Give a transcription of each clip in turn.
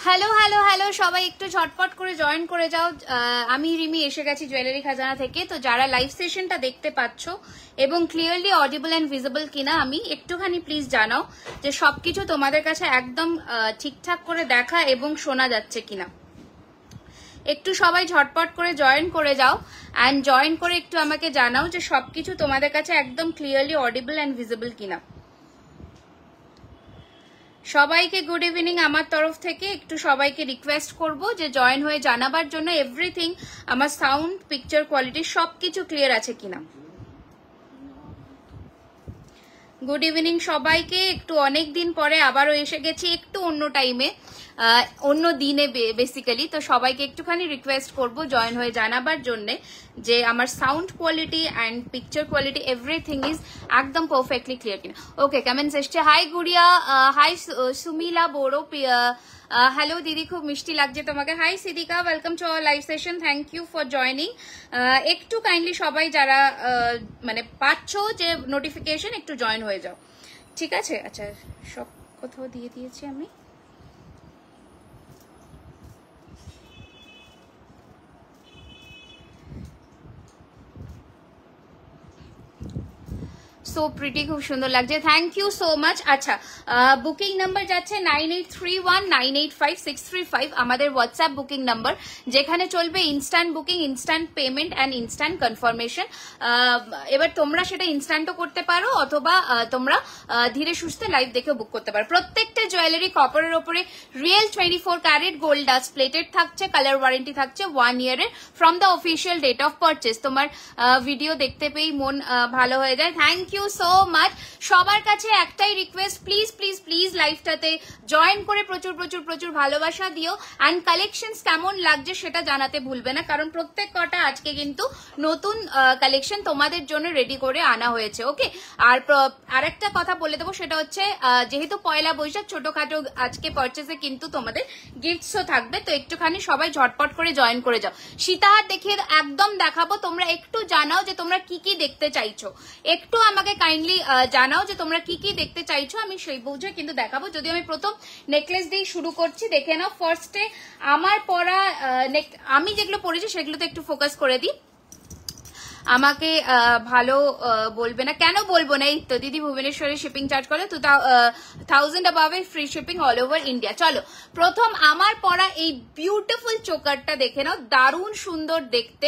Hello hello hello সবাই একটু ঝটপট করে জয়েন করে যাও। আমি রিমি এসে গেছি জুয়েলারি খাজানা থেকে। তো যারা লাইভ সেশনটা দেখতে পাচ্ছ এবং ক্লিয়ারলি অডিবল অ্যান্ড ভিজিবল কিনা আমি একটুখানি প্লিজ জানাও যে সবকিছু তোমাদের কাছে একদম ঠিকঠাক করে দেখা এবং শোনা যাচ্ছে কিনা। একটু সবাই ঝটপট করে জয়েন করে যাও অ্যান্ড জয়েন করে একটু আমাকে জানাও যে সবকিছু তোমাদের কাছে একদম ক্লিয়ারলি অডিবল অ্যান্ড ভিজিবল কিনা। সবাইকে গুড ইভিনিং আমার তরফ থেকে। একটু সবাইকে রিকোয়েস্ট করব যে জয়েন হয়ে জানাবার জন্য এভরিথিং, আমার সাউন্ড, পিকচার কোয়ালিটি সবকিছু ক্লিয়ার আছে কিনা। গুড ইভিনিং সবাইকে। একটু অনেক দিন পরে আবারও এসে গেছি একটু অন্য টাইমে, অন্য দিনে বেসিক্যালি। তো সবাইকে একটুখানি রিকোয়েস্ট করব জয়েন হয়ে জানাবার জন্যে যে আমার sound quality and picture quality everything is একদম পারফেক্টলি ক্লিয়ার কিনা। ওকে, কমেন্টস এসছে। Hi Gudiya, hi Sumila Boro, hello দিদি, খুব মিষ্টি লাগছে তোমাকে। Hi Siddika, welcome to our live session, thank you for joining. একটু কাইন্ডলি সবাই যারা মানে পাচ্ছ যে নোটিফিকেশন একটু জয়েন হয়ে যাও, ঠিক আছে? আচ্ছা, সব কোথাও দিয়ে দিয়েছি আমি। সো প্রিটি, খুব সুন্দর লাগছে, থ্যাংক ইউ সো মাচ। আচ্ছা, বুকিং নাম্বার যাচ্ছে 9831985635, আমাদের হোয়াটসঅ্যাপ বুকিং নাম্বার, যেখানে চলবে instant booking, instant payment and instant confirmation. এবার তোমরা সেটা ইনস্ট্যান্টও করতে পারো অথবা তোমরা ধীরে সুস্থে লাইভ দেখে বুক করতে পারো। প্রত্যেকটা জুয়েলারি কপারের ওপরে real 24 carat gold dust plated থাকছে, কালার ওয়ারেন্টি থাকছে 1 ইয়ারের from the official date of purchase. তোমার ভিডিও দেখতে পেয়েই মন ভালো হয়ে যায়, থ্যাংক ইউ সো মাচ। সবার কাছে একটাই রিকোয়েস্ট, প্লিজ প্লিজ প্লিজ লাইভটাতে জয়েন করে প্রচুর প্রচুর প্রচুর ভালোবাসা দিও অ্যান্ড কালেকশনস কেমন লাগছে সেটা জানাতে ভুলবে না, কারণ প্রত্যেক কটা আজকে কিন্তু নতুন কালেকশন তোমাদের জন্য রেডি করে আনা হয়েছে। ওকে, আর একটা কথা বলে দেবো, সেটা হচ্ছে যেহেতু পয়লা বৈশাখ, ছোটখাটো আজকে পারচেসে কিন্তু তোমাদের গিফটসও থাকবে। তো একটুখানি সবাই ঝটপট করে জয়েন করে যাও। সীতাহার দেখিয়ে একদম দেখাবো, তোমরা একটু জানাও যে তোমরা কি কি দেখতে চাইছো, একটু আমাকে কাইন্ডলি জানাও যে তোমরা কি কি দেখতে চাইছো, আমি সেই বুঝে কিন্তু দেখাবো। যদি আমি প্রথম নেকলেস দিয়ে শুরু করছি, দেখে নাও। ফার্স্টে আমার পরা, আমি যেগুলো পরেছি সেগুলোতে একটু ফোকাস করে দিই। আমাকে ভালো বলবে না কেন? বলবো না, এই তো দিদি ভুবনেশ্বরে শিপিং চার্জ করে 2000 above free shipping all over India. চলো, প্রথম আমার পরা এই বিউটিফুল চোকারটা দেখে নাও, দারুণ সুন্দর দেখতে।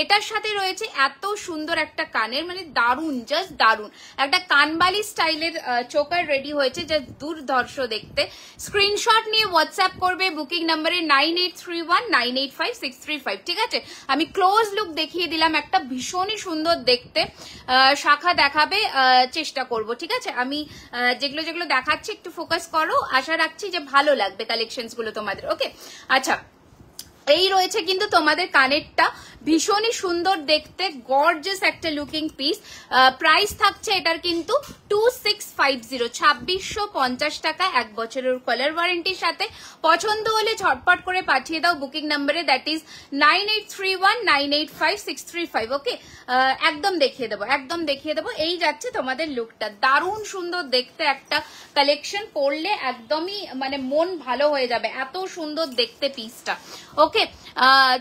এটার সাথে রয়েছে এত সুন্দর একটা কানের, মানে দারুণ, জাস্ট দারুণ একটা কানবালি স্টাইলের চোকার রেডি হয়েছে, জাস্ট দুর্ধর্ষ দেখতে। স্ক্রিনশট নিয়ে হোয়াটসঅ্যাপ করবে বুকিং নাম্বারে 9831985635, ঠিক আছে? আমি ক্লোজ লুক দেখিয়ে দিলাম, একটা ভীষণই সুন্দর দেখতে। শাখা দেখাবে চেষ্টা করব, ঠিক আছে? আমি যেগুলো যেগুলো দেখাচ্ছি একটু ফোকাস করো, আশা রাখছি যে ভালো লাগবে কালেকশনস গুলো তোমাদের। ওকে, আচ্ছা, এই রয়েছে কিন্তু তোমাদের কানেরটা, ভীষণই সুন্দর দেখতে, গর্জিয়াস একটা লুকিং পিস। প্রাইস থাকছে এটার কিন্তু 2650, 2650 টাকা, 1 বছরের কালার ওয়ারেন্টির সাথে। পছন্দ হলে ঝটপট করে পাঠিয়ে দাও বুকিং নাম্বারে, দ্যাট ইজ 9831985635। ওকে, একদম দেখিয়ে দেবো, একদম দেখিয়ে দেবো। এই যাচ্ছে তোমাদের লুকটা, দারুণ সুন্দর দেখতে একটা কালেকশন, পরলে একদমই মানে মন ভালো হয়ে যাবে, এত সুন্দর দেখতে পিসটা। ওকে,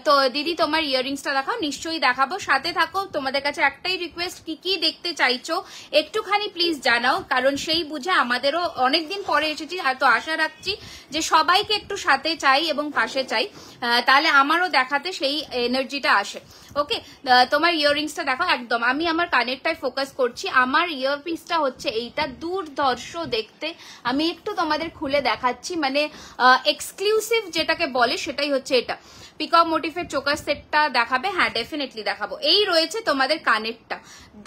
তো দিদি তোমার ইয়াররিংসটা দেখাও। নিশ্চয়ই দেখাবো, সাথে থাকো। তোমাদের কাছে একটাই রিকোয়েস্ট, কি কি দেখতে চাইছো একটুখানি প্লিজ জানাও, কারণ সেই বুঝে আমাদেরও অনেকদিন পরে এসেছি, তো আশা রাখছি যে সবাইকে একটু সাথে চাই এবং পাশে চাই, তাহলে আমারও দেখাতে সেই এনার্জিটা আসে। ওকে, তোমার ইয়াররিংসটা দেখো। একদম আমি আমার কানেরটায় ফোকাস করছি। আমার ইয়ার পিসটা হচ্ছে এইটা, দুর্ধর্ষ দেখতে। আমি একটু তোমাদের খুলে দেখাচ্ছি, মানে এক্সক্লুসিভ যেটাকে বলে সেটাই হচ্ছে এটা। পিকক মোটিফের চোকার সেটটা দেখাবে? হ্যাঁ, ডেফিনেটলি দেখাবো। এই রয়েছে তোমাদের কানেরটা,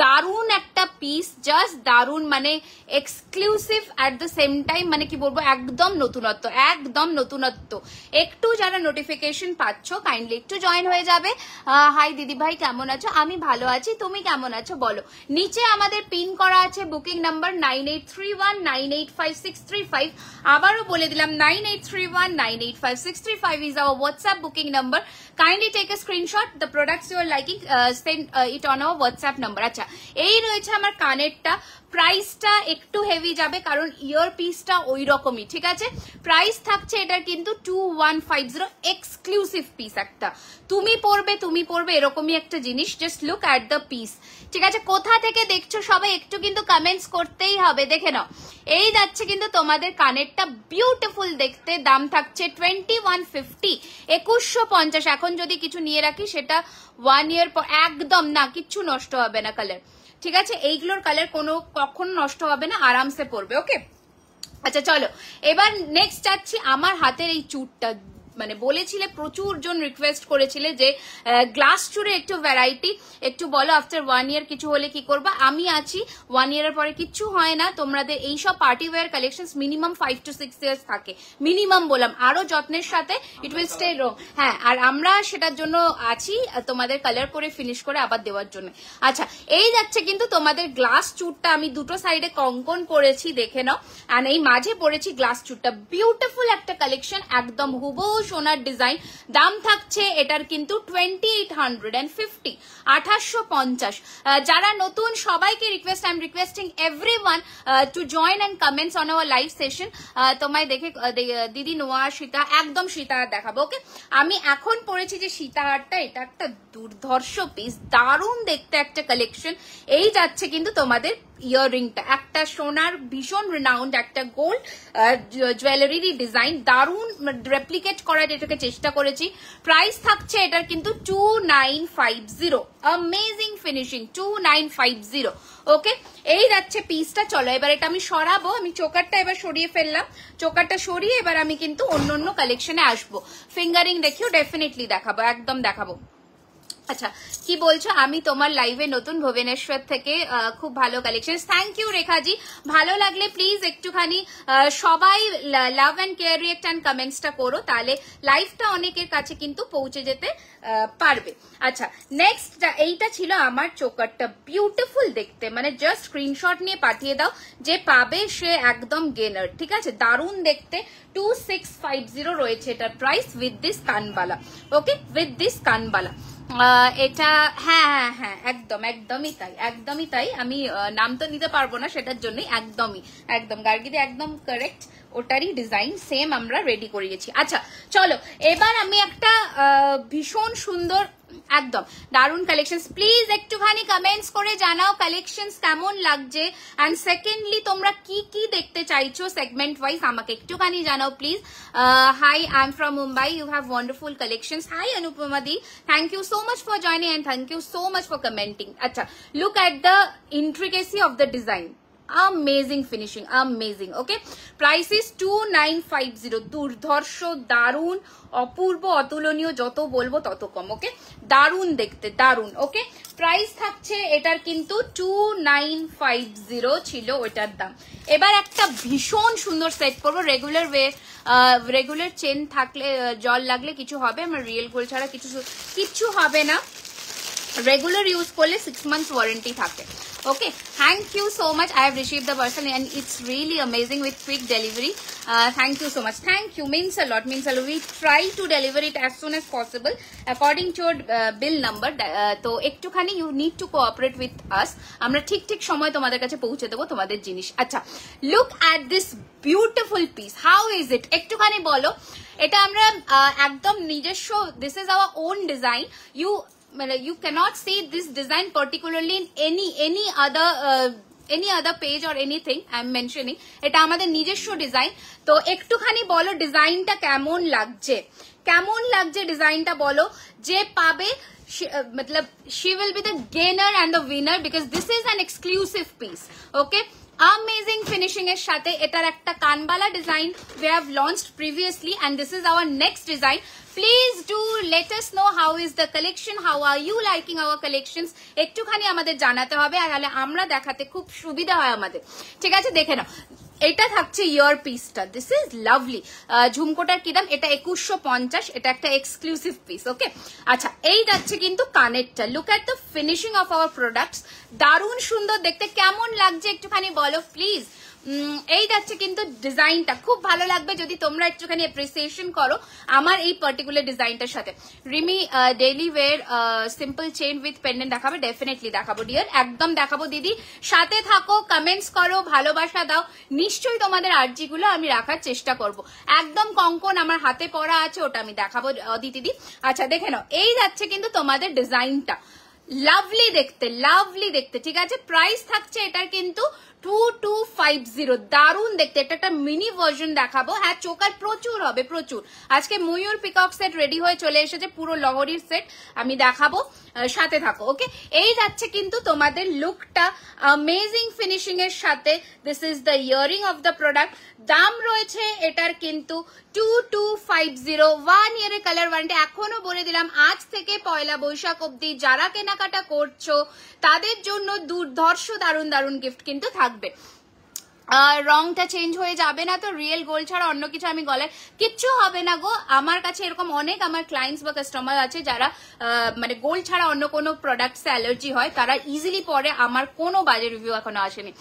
দারুণ একটা পিস, জাস্ট দারুণ, মানে exclusive at the same time, মানে কি বলবো, একদম নতুনত্ব, একদম নতুনত্ব। একটু যারা নোটিফিকেশন পাচ্ছ কাইন্ডলি একটু জয়েন হয়ে যাবে। হাই দিদি ভাই, কেমন আছো? আমি ভালো আছি, তুমি কেমন আছো বলো। নিচে আমাদের পিন করা আছে বুকিং নাম্বার 9831985635। আবারও বলে দিলাম 9831985635 is our WhatsApp booking number. Kindly take a screenshot the products you are liking, send it on our WhatsApp number. আচ্ছা, এই রয়েছে আমার কানেরটা, প্রাইসটা একটু হেভি যাবে কারণ ইয়ার পিসটা ওই রকমই, ঠিক আছে। প্রাইস থাকছে এটার কিন্তু 2150, এক্সক্লুসিভ পিস একটা, তুমি পরবে এরকমই একটা জিনিস। Just look at the piece, ঠিক আছে। কোথা থেকে দেখছো সবাই একটু কিন্তু কমেন্টস করতেই হবে, দেখে নাও। এই যাচ্ছে কিন্তু তোমাদের কানেরটা, বিউটিফুল দেখতে, দাম থাকছে 2150, 2150। এখন যদি কিছু নিয়ে রাখি সেটা 1 ইয়ার পর একদম না, কিচ্ছু নষ্ট হবে না কালার, ঠিক আছে। এইগুলোর কালার কখনো নষ্ট হবে না, আরামসে পড়বে, ওকে। আচ্ছা চলো, এবার নেক্সট যাচ্ছি আমার হাতের এই চুড়টা। মানে বলেছিলে, প্রচুর জন রিকোয়েস্ট করেছিলে যে গ্লাস চুড়ে একটু ভ্যারাইটি, একটু বলো আফটার 1 ইয়ার কিছু হলে কি করবা। আমি আছি, 1 ইয়ারের পরে কিচ্ছু হয় না। তোমাদের এইসব party wear collection minimum 5 to 6 years থাকে, মিনিমাম বললাম, আরো যত্নের সাথে ইট উইল স্টে রং। হ্যাঁ, আর আমরা সেটার জন্য আছি, তোমাদের কালার করে ফিনিশ করে আবার দেওয়ার জন্য। আচ্ছা, এই যাচ্ছে কিন্তু তোমাদের গ্লাস চুড়টা, আমি দুটো সাইডে কঙ্কন করেছি, দেখে নাও, আর এই মাঝে পড়েছি গ্লাস চুড়টা। বিউটিফুল একটা কালেকশন, একদম হুবহু সোনার ডিজাইন। দাম থাকছে এটার কিন্তু 2850, 2850। যারা নতুন সবাইকে request, I am requesting everyone to join and comments on our live session. তোমায় দেখে দিদি নোয়া সীতা, একদম সীতাহার দেখাবো, ওকে। আমি এখন পড়েছি যে সীতাহারটা, এটা একটা দুর্ধর্ষ পিস, দারুণ দেখতে একটা কালেকশন। এই যাচ্ছে কিন্তু তোমাদের ইয়াররিংটা, একটা সোনার ভীষণ রিনাউন্ড একটা গোল্ড জুয়েলারি ডিজাইন, দারুণ রেপ্লিকেট করার এটাকে চেষ্টা করেছি। প্রাইস থাকছে এটার কিন্তু 2950, অ্যামেজিং ফিনিশিং, 2950, ওকে। এই যাচ্ছে পিসটা। চলো এবার এটা আমি সরাবো, আমি চোকারটা এবার সরিয়ে ফেললাম, চোকারটা সরিয়ে এবার আমি কিন্তু অন্য কালেকশনে আসবো। ফিঙ্গারিং দেখিও ডেফিনেটলি দেখাবো, একদম দেখাবো। আচ্ছা, কি বলছো? আমি তোমার লাইভে নতুন, ভুবনেশ্বর থেকে, খুব ভালো কালেকশন। Thank you রেখাজি। ভালো লাগলে প্লিজ একটুখানি সবাই love and care react and কমেন্টসটা করো, তাহলে লাইভটা অনেকের কাছে কিন্তু পৌঁছে যেতে পারবে। আচ্ছা, নেক্সট এইটা ছিল আমার চোকারটা, বিউটিফুল দেখতে, মানে জাস্ট স্ক্রিনশট নিয়ে পাঠিয়ে দাও, যে পাবে সে একদম গেনার, ঠিক আছে। দারুণ দেখতে, 2650 রয়েছে এটার price, with this kanbala, okay, with this kanbala. এটা হ্যাঁ হ্যাঁ হ্যাঁ, একদমই তাই। আমি নাম তো নিতে পারবো না সেটার জন্যই, একদম গার্গিদি একদম কারেক্ট, ওটারই ডিজাইন সেম আমরা রেডি করিয়েছি। আচ্ছা চলো, এবার আমি একটা ভীষণ সুন্দর, একদম দারুণ কালেকশন, প্লিজ একটুখানি কমেন্টস করে জানাও কালেকশনস কেমন লাগছে, এন্ড সেকেন্ডলি তোমরা কি কি দেখতে চাইছো সেগমেন্ট ওয়াইজ আমাকে একটুখানি জানাও please. Hi, I am from Mumbai, you have wonderful collections. Hi Anupama দি, thank you so much for joining and thank you so much for commenting. Acha, look at the intricacy of the design, amazing finishing, amazing, okay. Price is 2950, দুর্ধর্ষ, দারুণ, অপূর্ব, অতুলনীয়, যত বলবো তত কম, ওকে। দারুণ দেখতে, দারুণ, ওকে। প্রাইস থাকছে এটার কিন্তু 2950 ছিল ওটার দাম। এবার একটা ভীষণ সুন্দর সেট করবো, রেগুলার চেন থাকলে, জল লাগলে কিছু হবে, আমার রিয়েল গোল্ড ছাড়া কিছু হবে না, রেগুলার ইউজ করলে 6 months ওয়ারেন্টি থাকে, okay. Thank you so much, I have received the parcel and it's really amazing with quick delivery. Thank you so much, thank you, means a lot. We try to deliver it as soon as possible according to your bill number. তো একটুখানি you need to cooperate with us, আমরা ঠিক সময় তোমাদের কাছে পৌঁছে দেবো তোমাদের জিনিস। আচ্ছা, look at this beautiful piece, how is it? একটুখানি বলো। এটা আমরা একদম নিজস্ব, this is our own design. You cannot see this design particularly in any other page or anything I am mentioning. এটা আমাদের নিজস্ব ডিজাইন। তো একটুখানি বলো ডিজাইনটা কেমন লাগছে, ডিজাইনটা বলো। যে পাবে she will be the gainer and the winner because this is an exclusive piece, okay. Amazing finishing এর সাথে এটার একটা কানবালা design we have launched previously and this is our next design. Please do let us know how is the collection, how are you liking our collections, একটুখানি আমাদের জানাতে হবে, তাহলে আমরা দেখাতে খুব সুবিধা হয় আমাদের, ঠিক আছে। দেখে নাও, এটা থাকছে ইয়ার পিসটা, দিস ইজ লাভলি। ঝুমকোটার কি দাম? এটা 2150, এটা একটা এক্সক্লুসিভ পিস, ওকে। আচ্ছা, এই যাচ্ছে কিন্তু কানেরটা, look at the finishing of our products, দারুণ সুন্দর দেখতে, কেমন লাগছে একটুখানি বলো প্লিজ। এই যাচ্ছে কিন্তু ডিজাইনটা, খুব ভালো লাগবে যদি তোমরা একটুখানি অ্যাপ্রিসিয়েশন করো আমার এই পার্টিকুলার ডিজাইনটার সাথে। Rimi daily wear simple chain with pendant দেখাবে? ডেফিনেটলি দেখাবো ডিয়ার, একদম দেখাবো দিদি, সাথে থাকো, কমেন্টস করো, ভালোবাসা দাও, নিশ্চয়ই তোমাদের আর্জিগুলো আমি রাখার চেষ্টা করব। একদম কঙ্কন আমার হাতে পড়া আছে, ওটা আমি দেখাবো দিদি। আচ্ছা দেখে নাও, এই যাচ্ছে কিন্তু তোমাদের ডিজাইনটা, লাভলি দেখতে, লাভলি দেখতে, ঠিক আছে। প্রাইস থাকছে এটার কিন্তু 2250, দারুণ দেখতে। এটা একটা মিনি ভার্সন দেখাবো, হ্যাঁ চোকার প্রচুর হবে, প্রচুর। আজকে ময়ূর পিকক সেট রেডি হয়ে চলে এসেছে, পুরো লহরির সেট আমি দেখাবো, সাথে থাকো, ওকে। এই যাচ্ছে কিন্তু তোমাদের লুকটা অ্যামেজিং ফিনিশিং এর সাথে। This is the earring of the product. দাম রয়েছে এটার কিন্তু 2250, 1 ইয়ারের কালার ওয়ারেন্টি। এখনো বলে দিলাম, আজ থেকে পয়লা বৈশাখ অব্দি যারা কেনাকাটা করছো তাদের জন্য দুর্ধর্ষ দারুণ দারুণ গিফট কিন্তু থাকবে। রংটা চেঞ্জ হয়ে যাবে না তো? রিয়েল গোল্ড ছাড়া অন্য কিছু আমি গলায় কিচ্ছু হবে না গো। আমার কাছে এরকম অনেক আমার ক্লায়েন্টস বা কাস্টমার আছে যারা মানে গোল্ড ছাড়া অন্য কোনো প্রোডাক্টসে অ্যালার্জি হয়, তারা ইজিলি পরে। আমার কোনো বাজে রিভিউ এখনো আসেনি।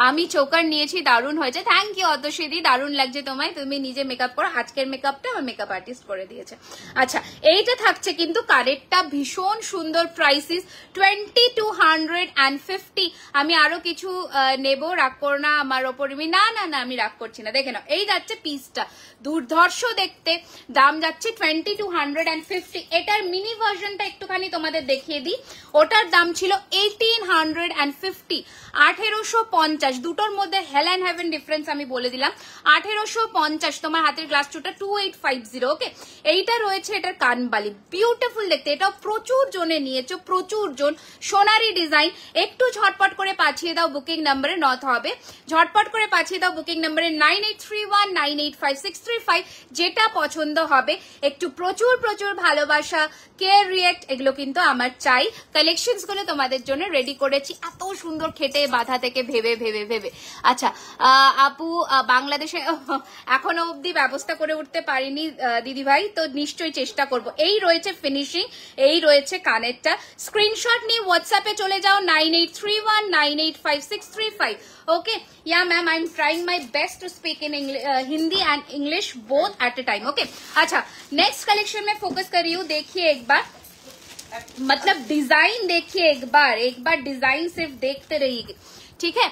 আমি চোকার নিয়েছি, দারুণ হয়েছে। থ্যাংক ইউ অতসীদি, দারুণ লাগছে তোমায়, তুমি নিজে মেকআপ করো। আজকের মেকআপটা আমার মেকআপ আর্টিস্ট করে দিয়েছে। আচ্ছা এইটা থাকছে কিন্তু কারেক্টটা ভীষণ সুন্দর, প্রাইসিস 2250। আমি আরো কিছু নেব, রাগ করো না আমার ওপর। না না না, আমি রাগ করছি না। দেখে নাও, এই যাচ্ছে পিসটা, দুর্ধর্ষ দেখতে। দাম যাচ্ছে 2250। এটার মিনি ভার্সনটা একটুখানি তোমাদের দেখিয়ে দিই। ওটার দাম ছিল 1850, 1850। দুটোর মধ্যে হেল অ্যান্ড হেভেন ডিফারেন্স আমি বলে দিলাম। 1850 তোমার হাতের গ্লাস চুটা 2850, ওকে। এইটা রয়েছে এটার কানবালি, বিউটিফুল দেখতে। এটাও প্রচুর জনে নিয়েছো, প্রচুর জন। সোনারি ডিজাইন। একটু ঝটপট করে পাঠিয়ে দাও বুকিং নাম্বারে, নট হবে, ঝটপট করে পাঠিয়ে দাও বুকিং নাম্বারে 9831985635। যেটা পছন্দ হবে, একটু প্রচুর প্রচুর ভালোবাসা, কেয়ার, রিয়েক্ট, এগুলো কিন্তু আমার চাই। কালেকশনস গুলো তোমাদের জন্য রেডি করেছি, এত সুন্দর খেটে বাধা থেকে ভেবে ভেবে ভেবে। আচ্ছা আপু, বাংলাদেশে এখনো অবধি ব্যবস্থা করে উঠতে পারিনি দিদি ভাই, তো নিশ্চয়ই চেষ্টা করব। এই রয়েছে ফিনিশিং, এই রয়েছে কানেরটা। স্ক্রিনশট নিয়ে হোয়াটসঅ্যাপে চলে যাও 9831985635। Okay, yeah ma'am, I'm trying my best to speak in Hindi and English both at a time, okay। अच्छा नेक्स्ट कलेक्शन में फोकस कर रही हूँ, देखिए एक बार, मतलब डिजाइन देखिए एक बार डिजाइन सिर्फ देखते रहिए, ঠিক है।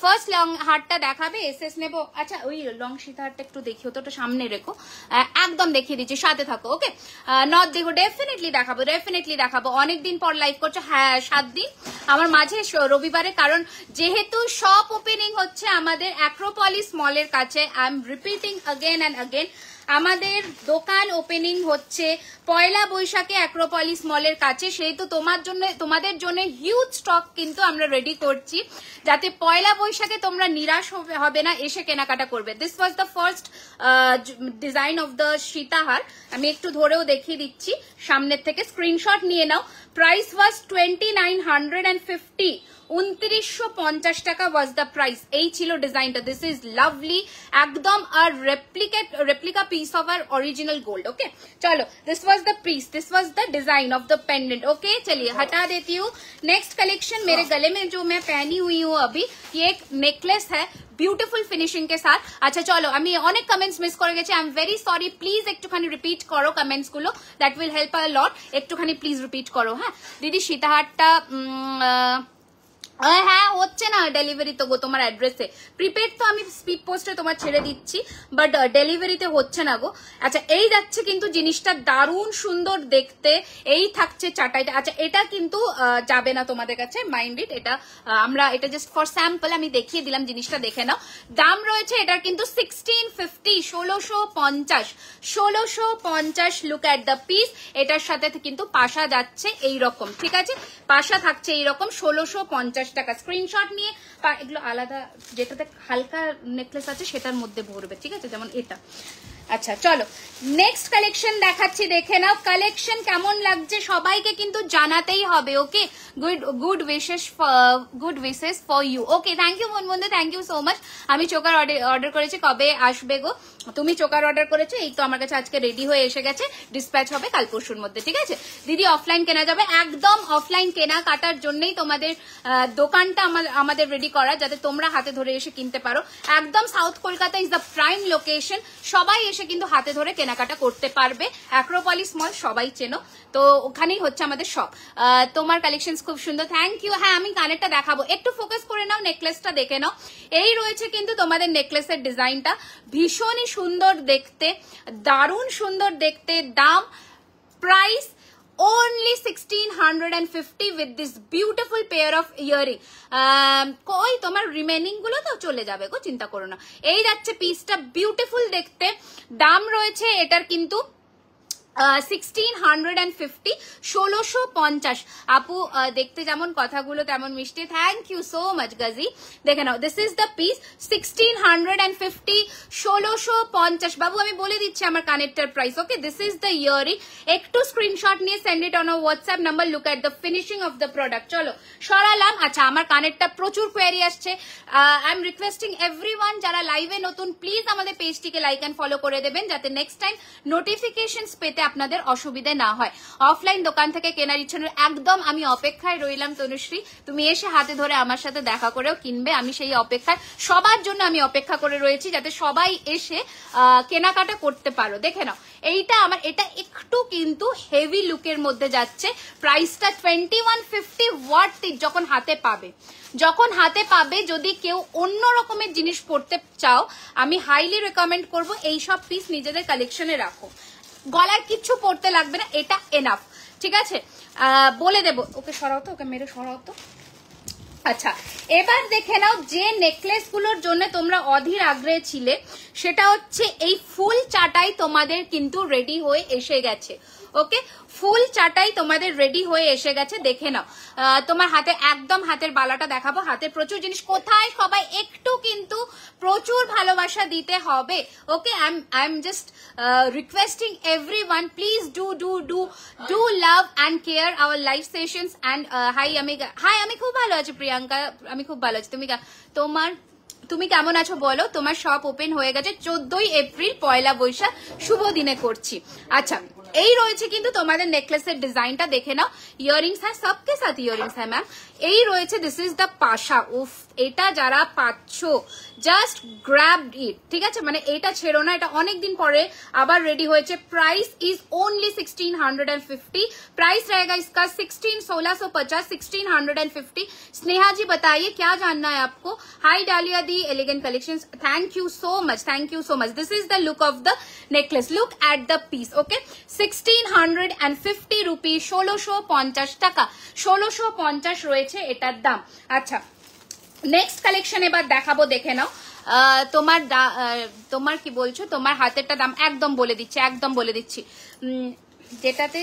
ফার্স্ট লং হারটা দেখাবে, এসএস নেবো। আচ্ছা ওই লং সীতা হারটা একটু দেখিও তো, ওটা সামনে রেখো, একদম দেখিয়ে দিচ্ছি, সাথে থাকো, ওকে। নট দেখো, ডেফিনেটলি দেখাবো। অনেকদিন পর লাইভ করছো, হ্যাঁ 7 দিন আমার মাঝে রবিবারে, কারণ যেহেতু শপ ওপেনিং হচ্ছে আমাদের অ্যাক্রোপলিস মলের কাছে। I am repeating again and again, আমাদের দোকান ওপেনিং হচ্ছে পয়লা বৈশাখে অ্যাক্রোপলিস মলের কাছে। সেহেতু তোমাদের জন্য হিউজ স্টক কিন্তু আমরা রেডি করছি, যাতে পয়লা বৈশাখে তোমরা নিরাশ হবে না, এসে কেনাকাটা করবে। This was the first design of the sitahar. আমি একটু ধরেও দেখিয়ে দিচ্ছি সামনের থেকে, স্ক্রিনশট নিয়ে নাও। প্রাইস ওয়াজ 2950, 2950 টাকা ওয়াজ দ্য প্রাইস। এই ছিল ডিজাইনটা। দিস ইজ লাভলি, একদম আর replica piece of our original gold, okay. चलो this was the piece, this was the design of the pendant, okay. चलिए हटा देती हूँ। नेक्स्ट कलेक्शन, मेरे गले में जो मैं पहनी हुई हूँ अभी, ये एक नेकलेस है বিউটিফুল ফিনিশিং কে সাথ। আচ্ছা চলো, আমি অনেক কমেন্টস মিস করে গেছি, I am very sorry. Please একটুখানি রিপিট করো কমেন্টস গুলো, দ্যাট উইল হেল্প আ লট। একটুখানি প্লিজ রিপিট করো, হ্যাঁ। দিদি সীতাহারটা হ্যাঁ হচ্ছে না ডেলিভারি তো গো তোমার অ্যাড্রেসে। প্রিপেড তো আমি স্পিড পোস্টে তোমার ছেড়ে দিচ্ছি, বাট ডেলিভারিতে হচ্ছে না গো। আচ্ছা এই যাচ্ছে কিন্তু জিনিসটা, দারুণ সুন্দর দেখতে। এই থাকছে চাটাইটা। আচ্ছা এটা কিন্তু যাবে না তোমাদের কাছে, মাইন্ড ইট। এটা এটা জাস্ট ফর স্যাম্পল আমি দেখিয়ে দিলাম, জিনিসটা দেখে নাও। দাম রয়েছে এটার কিন্তু 1650, 1650। Look at the piece. এটার সাথে কিন্তু পাশা যাচ্ছে এইরকম, ঠিক আছে, পাশা থাকছে এইরকম 1650 টাকা। স্ক্রিনশট নিয়ে, এগুলো আলাদা, যেটাতে হালকা নেকলেস আছে সেটার মধ্যে ভরবে, ঠিক আছে, যেমন এটা আচ্ছা চলো নেক্সট কালেকশন দেখাচ্ছি, দেখে নাও কালেকশন কেমন লাগছে সবাইকে কিন্তু জানাতেই হবে। Okay, good wishes for you. Okay, thank you বন্ধু, থ্যাংক ইউ সো মাচ। আমি চোকার অর্ডার করেছি, কবে আসবে গো? তুমি চোকার অর্ডার করেছো, এই তো আমার কাছে আজকে রেডি হয়ে এসে গেছে, ডিসপ্যাচ হবে কাল পরশুর মধ্যে, ঠিক আছে দিদি? অফলাইন কেনা যাবে, একদম অফলাইন কেনা কাটার জন্যই তোমাদের দোকানটা আমাদের রেডি করা, যাতে তোমরা হাতে ধরে এসে কিনতে পারো। একদম south Kolkata is the prime location, সবাই এসে কিন্তু হাতে ধরে কেনাকাটা করতে পারবে। অ্যাক্রোপলিস মল সবাই চেনো, তো ওখানেই হচ্ছে আমাদের শপ। তোমার কালেকশন খুব সুন্দর, থ্যাংক ইউ। হ্যাঁ, আমি কানেরটা দেখাবো, একটু ফোকাস করে নাও, নেকলেসটা দেখে নাও। এই রয়েছে কিন্তু তোমাদের নেকলেসের ডিজাইনটা, ভীষণই সুন্দর দেখতে, দারুণ সুন্দর দেখতে। দাম, price only 1650 with this beautiful pair of earring. কই তোমার রিমেনিং গুলো তো চলে যাবে গো, চিন্তা করো না। এই যাচ্ছে পিসটা, বিউটিফুল দেখতে। দাম রয়েছে এটার কিন্তু 1650, 1650। আপু দেখতে যেমন কথাগুলো তেমন মিষ্টি, thank you so much Gazi. দেখে নাও, দিস ইজ দ্য পিস, 1650, 1650। বাবু আমি বলে দিচ্ছি আমার connector price. Okay, this is the earring. একটু স্ক্রিনশট নিয়ে send it on a WhatsApp number, look at the finishing of the product. চলো সরালাম। আচ্ছা, আমার কানেক্টটা প্রচুর কোয়ারি আসছে, আই এম রিকোয়েস্টিং এভরিওয়ান যারা লাইভে নতুন, প্লিজ আমাদের পেজটিকে লাইক এন্ড ফলো করে দেবেন, যাতে নেক্সট টাইম নোটিফিকেশনস পেতে আপনাদের অসুবিধা না হয়। অফলাইন দোকান থেকে কেনার ইচ্ছা একদম আমি অপেক্ষায় রইলাম তনুশ্রী, তুমি এসে হাতে ধরে আমার সাথে দেখা করেও কিনবে, আমি সেই অপেক্ষায়, সবার জন্য আমি অপেক্ষা করে রয়েছি, যাতে সবাই এসে কেনাকাটা করতে পারো। দেখে নাও, এইটা আমার, এটা একটু কিন্তু হেভি লুকের মধ্যে যাচ্ছে, প্রাইসটা 2150 ওয়ার্থ যখন হাতে পাবে, যখন হাতে পাবে। যদি কেউ অন্য রকমের জিনিস পড়তে চাও, আমি হাইলি রেকমেন্ড করবো এই সব পিস নিজেদের কালেকশনে রাখো, গলার কিচ্ছু পড়তে লাগবে না, এটা এনাফ, ঠিক আছে? বলে দেবো, ওকে সরাও তো, ওকে মেরে সরাও তো। আচ্ছা, এবার দেখে নাও যে নেকলেস গুলোর জন্য তোমরা অধীর আগ্রহে ছিলে, সেটা হচ্ছে এই ফুল চাটাই তোমাদের কিন্তু রেডি হয়ে এসে গেছে। ওকে, ফুল চাটাই তোমাদের রেডি হয়ে এসে গেছে, দেখে নাও। তোমার হাতে একদম, হাতের বালাটা দেখাবো, হাতে প্রচুর জিনিস, কোথায় সবাই একটু কিন্তু প্রচুর ভালোবাসা দিতে হবে। Okay, I am just requesting everyone, please do love and care our live sessions. And hi আমি খুব ভালো আছি প্রিয়াঙ্কা, আমি খুব ভালো আছি। তুমি কেমন আছো বলো? তোমার শপ ওপেন হয়ে গেছে 14ই এপ্রিল, পয়লা বৈশাখ শুভ দিনে করছি। আচ্ছা, এই রয়েছে কিন্তু তোমাদের নেকলেসের ডিজাইনটা, দেখে নাও। ইয়ারিংস হ্যাঁ, সবকে সাথে ইয়ারিংস হ্যাঁ ম্যাম। এই রয়েছে, দিস ইজ দ্য পাশা। উফ, এটা যারা পাচ্ছ জাস্ট গ্র্যাব ইট, ঠিক আছে? মানে এটা ছেড়ো না, এটা অনেকদিন পরে আবার রেডি হয়েছে। প্রাইস ইজ ओनली 1650, प्राइस रहेगा इसका 1650, 1650। स्नेहा जी बताइए क्या जानना है आपको? Hi Dalia the elegant collections, thank you so much, thank you so much. This is the look of the necklace, look at the piece. Okay, 1650 rupees, 1650 টাকা, 1650 রয়েছে এটার দাম। আচ্ছা, নেক্সট কালেকশন এবার দেখাবো, দেখে নাও। তোমার কি বলছো, তোমার হাতেরটা দাম একদম বলে দিচ্ছি, একদম বলে দিচ্ছি, যেটাতে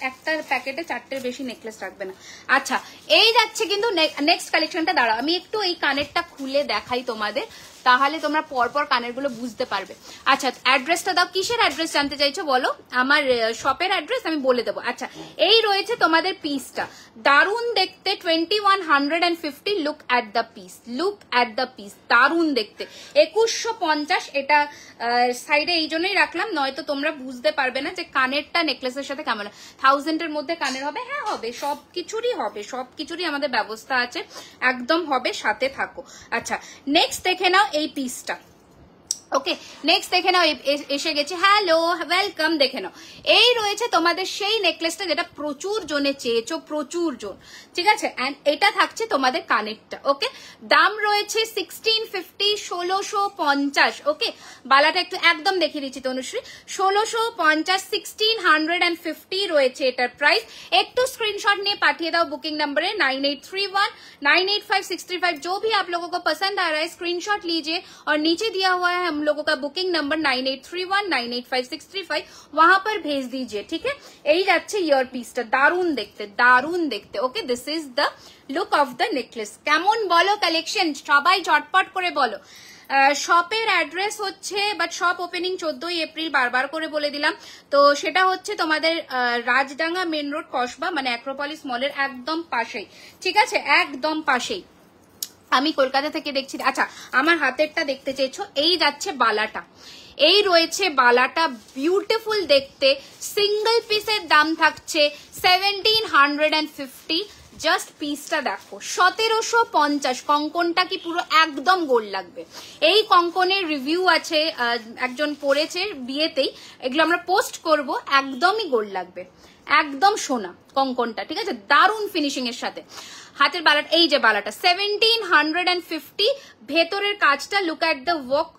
একটা প্যাকেটে 4টের বেশি নেকলেস রাখবে না। আচ্ছা, এই যাচ্ছে কিন্তু নেক্সট কালেকশনটা। দাঁড়াও, আমি একটু এই কানেরটা খুলে দেখাই তোমাদের, তাহলে তোমরা পরপর কানের গুলো বুঝতে পারবে। আচ্ছা, অ্যাড্রেসটা দাও, কিসের অ্যাড্রেস জানতে চাইছো বলো? আমার শপের অ্যাড্রেস আমি বলে দেবো। আচ্ছা, এই রয়েছে তোমাদের পিসটা, দারুণ দেখতে, 2150। Look at the piece, look at the piece, দারুণ দেখতে। 2150, এটা সাইডে এই জন্যই রাখলাম, নয়তো তোমরা বুঝতে পারবে না যে কানেরটা নেকলেসের সাথে কেমন। 1000-এর মধ্যে কানের হবে, হ্যাঁ হবে, সবকিছুরই হবে, সবকিছুরই আমাদের ব্যবস্থা আছে, একদম হবে, সাথে থাকো। আচ্ছা, নেক্সট দেখে নাও এই পিসটা। ওকে, নেক্সট দেখে নাও, এসে গেছে, হ্যালো ওয়েলকাম। দেখে নাও, এই রয়েছে তোমাদের সেই নেকলেসটা যেটা প্রচুর জনে চেয়েছো, প্রচুর জন, ঠিক আছে? এন্ড এটা থাকছে তোমাদের কানেরটা। ওকে, দাম রয়েছে 1650, 1650। ওকে, বালাটা একটু একদম দেখিয়ে দিচ্ছি তনুশ্রী, 1650, 1650 রয়েছে এটার প্রাইস। একটু স্ক্রিনশট নিয়ে পাঠিয়ে দাও बुकिंग नंबरे 9831985635। जो भी आप लोगों को पसंद आ रहा है स्क्रीनशॉट लीजिए, और नीचे दिया हुआ है हम लोगों का बुकिंग नंबर 9831985635, वहां पर भेज दीजिए, ठीक है? यही যাচ্ছে ইয়ার পিসটা, দারুণ দেখতে, দারুণ দেখতে। Okay, this is the look of the necklace. কেমন বলো কালেকশন, সবাই ঝটপট করে বলো। শপের অ্যাড্রেস হচ্ছে, বাট শপ ওপেনিং 14ই এপ্রিল, বারবার করে বলে দিলাম। তো সেটা হচ্ছে তোমাদের রাজডাঙ্গা মেন রোড কসবা, মানে অ্যাক্রোপলিস মলের একদম পাশেই, ঠিক আছে, একদম পাশেই। আমি কলকাতা থেকে দেখছি। আচ্ছা, আমার হাতেরটা দেখতে চেয়েছো, এই যাচ্ছে বালাটা, এই রয়েছে বালাটা, বিউটিফুল দেখতে, সিঙ্গেল পিসের দাম থাকছে 1750। জাস্ট পিসটা দেখো, 1750। কঙ্কনটা কি পুরো একদম গোল্ড লাগবে। এই কঙ্কনের রিভিউ আছে, একজন পরেছে বিয়েতেই, এগুলো আমরা পোস্ট করব, একদমই গোল্ড লাগবে, একদম সোনা কঙ্কনটা, ঠিক আছে, দারুণ ফিনিশিং এর সাথে। হাতের বালাটা, এই যে বালাটা 1750। ভেতরের কাজটা, লুক एट द वर्क,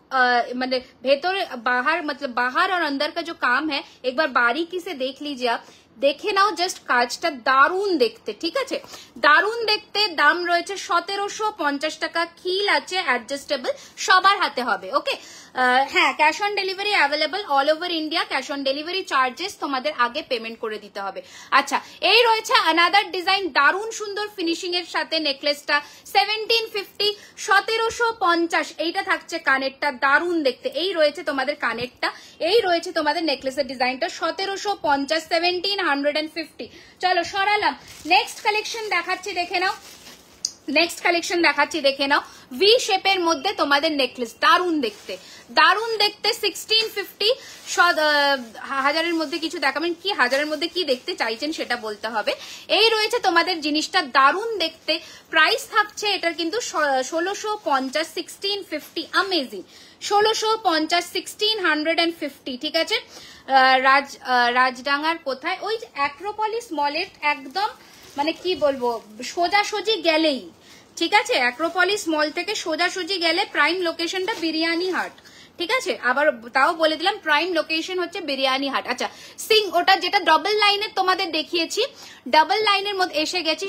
মানে ভেতরে বাহার, मतलब बाहर और अंदर का जो काम है एक बार बारीकी से देख लीजिए आप, দেখে নাও জাস্ট কাজটা, দারুণ দেখতে, ঠিক আছে, দারুণ দেখতে। দাম রয়েছে 1750 টাকা, খিল আছে, অ্যাডজাস্টেবল, সবার হাতে হবে। ওকে, হ্যাঁ, cash on delivery available all over India. Cash on delivery charges তোমাদের আগে পেমেন্ট করে দিতে হবে। আচ্ছা, এই রয়েছে অ্যানাদার ডিজাইন, দারুণ সুন্দর ফিনিশিং এর সাথে নেকলেসটা 1750, 1750। এইটা থাকছে কানেরটা, দারুণ দেখতে। এই রয়েছে তোমাদের কানেরটা, এই রয়েছে তোমাদের নেকলেসের ডিজাইনটা, 1750, 1750। চলো সরালাম, নেক্সট কালেকশন দেখাচ্ছি, দেখে নাও, নেক্সট কালেকশন দেখাচ্ছি, দেখে নাও। ভি শেপের মধ্যে তোমাদের নেকলেস, দারুণ দেখতে, দারুণ দেখতে, 1650। হাজারের মধ্যে কিছু দেখাবেন, কি হাজারের মধ্যে কি দেখতে চাইছেন সেটা বলতে হবে। এই রয়েছে তোমাদের জিনিসটা, দারুণ দেখতে। প্রাইস থাকছে এটার কিন্তু 1650, 1650, अमेजिंग, 1650, 1650, ঠিক আছে। রাজডাঙ্গার কোথায়, ওই অ্যাক্রোপলিস মলের একদম, মানে কি বলবো, সোজাসুজি গেলেই, ঠিক আছে, অ্যাক্রোপলিস মল থেকে সোজাসুজি গেলে প্রাইম লোকেশনটা বিরিয়ানি হাট, ঠিক আছে, আবার তাও বলে দিলাম প্রাইম লোকেশন হচ্ছে বিরিয়ানি হাট। আচ্ছা, ওটা যেটা ডাবল লাইনের তোমাদের দেখিয়েছি, ডাবল লাইনের মধ্যে এসে গেছি,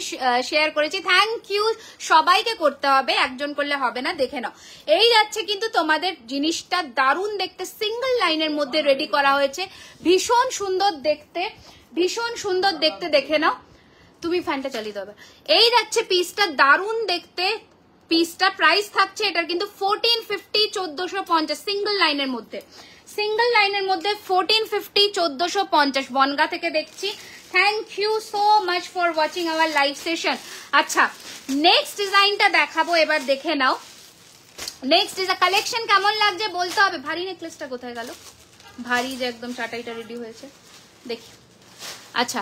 শেয়ার করেছি, থ্যাংক ইউ, সবাইকে করতে হবে, একজন করলে হবে না, দেখে নাও। এই যাচ্ছে কিন্তু তোমাদের জিনিসটা, দারুণ দেখতে, সিঙ্গেল লাইনের মধ্যে রেডি করা হয়েছে, ভীষণ সুন্দর দেখতে, ভীষণ সুন্দর দেখতে, দেখে নাও। তুমি ফ্যানটা চালিয়ে দেবে। এই যাচ্ছে পিসটা, দারুণ দেখতে পিসটা। প্রাইস থাকছে এটার কিন্তু 1450, 1450, সিঙ্গেল লাইনের মধ্যে, সিঙ্গেল লাইনের মধ্যে 1450, 1450। বনগা থেকে দেখছি, thank you so much for watching our live session. আচ্ছা, নেক্সট ডিজাইনটা দেখাবো, এবার দেখে নাও। নেক্সট ডিজাইন কালেকশন কেমন লাগছে বলতে হবে। ভারী নেকলেসটা কোথায় গেল, ভারী যে একদম চাটাইটা রেডি হয়েছে, দেখি। আচ্ছা,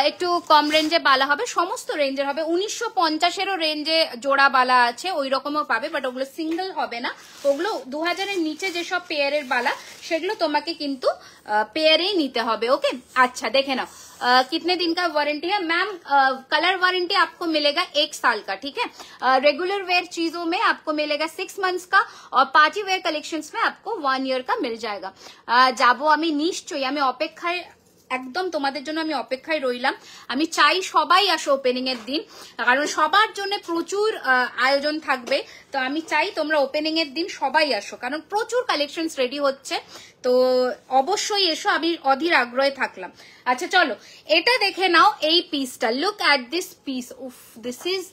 একটু কম রেঞ্জে বালা হবে, সমস্ত রেঞ্জের হবে, 1950-এরও রেঞ্জে জোড়া বালা আছে, ওই রকমও পাবে, বাট ওগুলো সিঙ্গেল হবে না, ওগুলো 2000-এর নিচে যেসব পেয়ারের বালা সেগুলো তোমাকে কিন্তু পেয়ারেই নিতে হবে। ওকে, আচ্ছা দেখে নাও। कितने दिन का वारंटी है मैम? कलर वारंटी आपको मिलेगा 1 साल का, ठीक है। रेगुलर वेयर चीजों में आपको मिलेगा 6 मंथ्स का, और पार्टी वेयर कलेक्शंस में आपको 1 ईयर का मिल जाएगा। যাবো আমি নিশ্চয়ই, আমি অপেক্ষায়, একদম তোমাদের জন্য আমি অপেক্ষায় রইলাম। আমি চাই সবাই আসো ওপেনিং এর দিন, কারণ সবার জন্য প্রচুর আয়োজন থাকবে, তো আমি চাই তোমরা ওপেনিং এর দিন সবাই আসো, কারণ প্রচুর কালেকশনস রেডি হচ্ছে, তো অবশ্যই এসো, আমি অধীর আগ্রহে থাকলাম। আচ্ছা চলো, এটা দেখে নাও, এই পিসটা, লুক অ্যাট দিস পিস, উফ, this is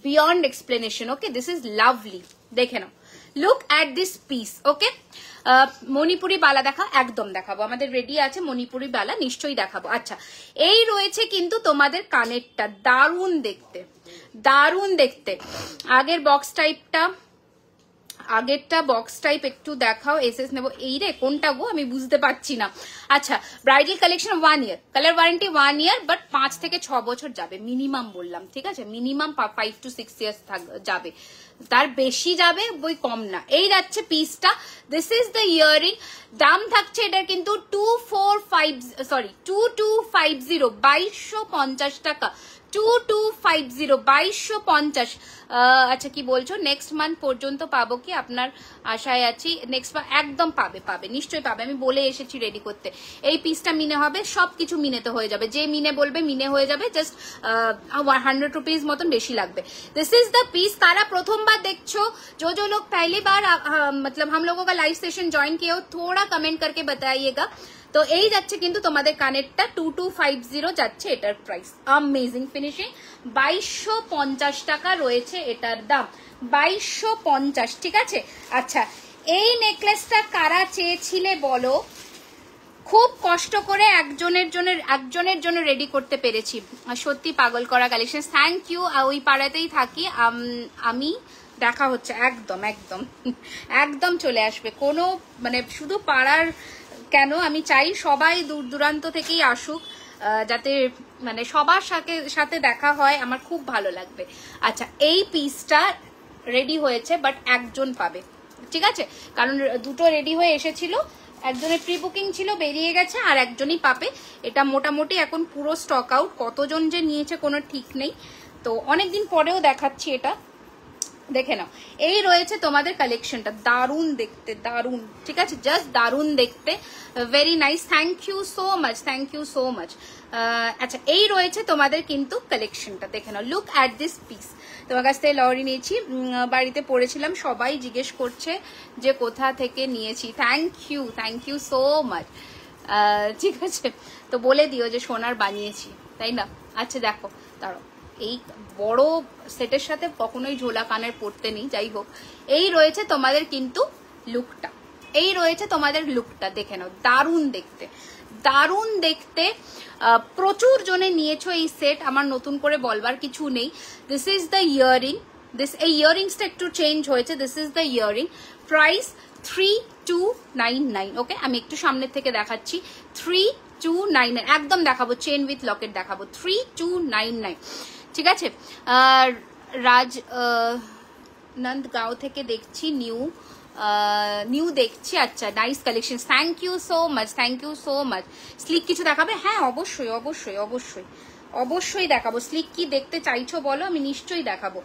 beyond explanation. Okay, this is lovely, দেখে নাও, লুক অ্যাট দিস পিস। ওকে, মণিপুরি বালা দেখা, একদম দেখাবো, আমাদের রেডি আছে মণিপুরি বালা, নিশ্চয়ই দেখাবো। আচ্ছা, এই রয়েছে কিন্তু তোমাদের কানেরটা, দারুণ দেখতে, দারুণ দেখতে। আগের বক্স টাইপটা, আগেরটা বক্স টাইপ একটু দেখাও, এসএস নেবো। এই রে, কোনটা গো আমি বুঝতে পারছি না। আচ্ছা, bridal collection 1 year, colour warranty 1 year, but 5 থেকে 6 বছর যাবে মিনিমাম, বললাম, ঠিক আছে, মিনিমাম 5 to 6 ইয়ার্স যাবে, তার বেশি যাবে, বই কম না। এই যাচ্ছে পিসটা, দিস ইজ দ্য ইয়ারিং। দাম থাকছে এটার কিন্তু 2250, 2250 টাকা, 2250, 2250। আচ্ছা, কি বলছো, নেক্সট মান্থ পর্যন্ত পাবো কি? আপনার আশায় আছি, নেক্সট মান্থ একদম পাবে, পাবে, নিশ্চয়ই পাবে, আমি বলে এসেছি রেডি করতে। এই পিসটা মিনে হবে, সবকিছু মিনেতে হয়ে যাবে, যে মিনে বলবে মিনে হয়ে যাবে, জাস্ট 100 रुपीज মতন বেশি লাগবে। This is the piece. कारा प्रथमबार देखो, जो लोग पहली बार मतलब हम लोगों का लाइव सेशन ज्वाइन किए हो, थोड़ा कमेंट करके बताइएगा, তো এই যাচ্ছে কিন্তু তোমাদের কানেরটা 2250 যাচ্ছে এটার প্রাইস। Amazing finishing. 2250 টাকা রয়েছে এটার দাম, 2250, ঠিক আছে। আচ্ছা, এই নেকলেসটা কারা চেয়েছিলে বলো? খুব কষ্ট করে একজনের জন্য রেডি করতে পেরেছি। সত্যি পাগল করা কালেকশন, থ্যাংক ইউ। ওই পাড়াতেই থাকি আমি, দেখা হচ্ছে একদম একদম একদম চলে আসবে। কোনো মানে শুধু পাড়ার কেন, আমি চাই সবাই দূর দূরান্ত থেকেই আসুক, যাতে মানে সবার সাথে দেখা হয়, আমার খুব ভালো লাগবে। আচ্ছা, এই পিসটা রেডি হয়েছে বাট একজন পাবে, ঠিক আছে, কারণ দুটো রেডি হয়ে এসেছিল, একজনের প্রি বুকিং ছিল, বেরিয়ে গেছে, আর একজনই পাবে। এটা মোটামুটি এখন পুরো স্টক আউট, কতজন যে নিয়েছে কোনো ঠিক নেই। তো অনেকদিন পরেও দেখাচ্ছি এটা, দেখে নাও। এই রয়েছে তোমাদের কালেকশনটা, দারুণ দেখতে, দারুণ, ঠিক আছে, জাস্ট দারুণ দেখতে, very nice. Thank you so much, thank you so much. আচ্ছা, এই রয়েছে তোমাদের কিন্তু কালেকশনটা, দেখে নাও। Look at this piece. তোমার কাছ থেকে লরি নিয়েছি, বাড়িতে পড়েছিলাম, সবাই জিজ্ঞেস করছে যে কোথা থেকে নিয়েছি। থ্যাংক ইউ সো মাচ, ঠিক আছে। তো বলে দিও যে সোনার বানিয়েছি, তাই না? আচ্ছা দেখো, দাঁড়াও, এই বড় সেটের সাথে কখনোই ঝোলা কানের পড়তে নেই, যাই হোক। এই রয়েছে তোমাদের কিন্তু লুকটা, এই রয়েছে তোমাদের লুকটা, দেখে নাও, দারুণ দেখতে, দারুণ দেখতে। প্রচুর জনে নিয়েছো এই সেট, আমার নতুন করে বলবার কিছু নেই। দিস ইজ দ্য ইয়ারিং, এই ইয়ারিংসটা একটু চেঞ্জ হয়েছে। This is the earring, price 3299। ওকে, আমি একটু সামনের থেকে দেখাচ্ছি, 3299 একদম দেখাবো, চেন উইথ লকেট দেখাবো, 3299, ঠিক আছে। নন্দগাঁও থেকে দেখছি, নিউ দেখছি। আচ্ছা, nice collection, thank you so much, thank you so much. Sleek কিছু দেখাবে? হ্যাঁ, অবশ্যই অবশ্যই অবশ্যই অবশ্যই দেখাবো। স্লিক কি দেখতে চাইছো বলো, আমি নিশ্চয়ই দেখাবো।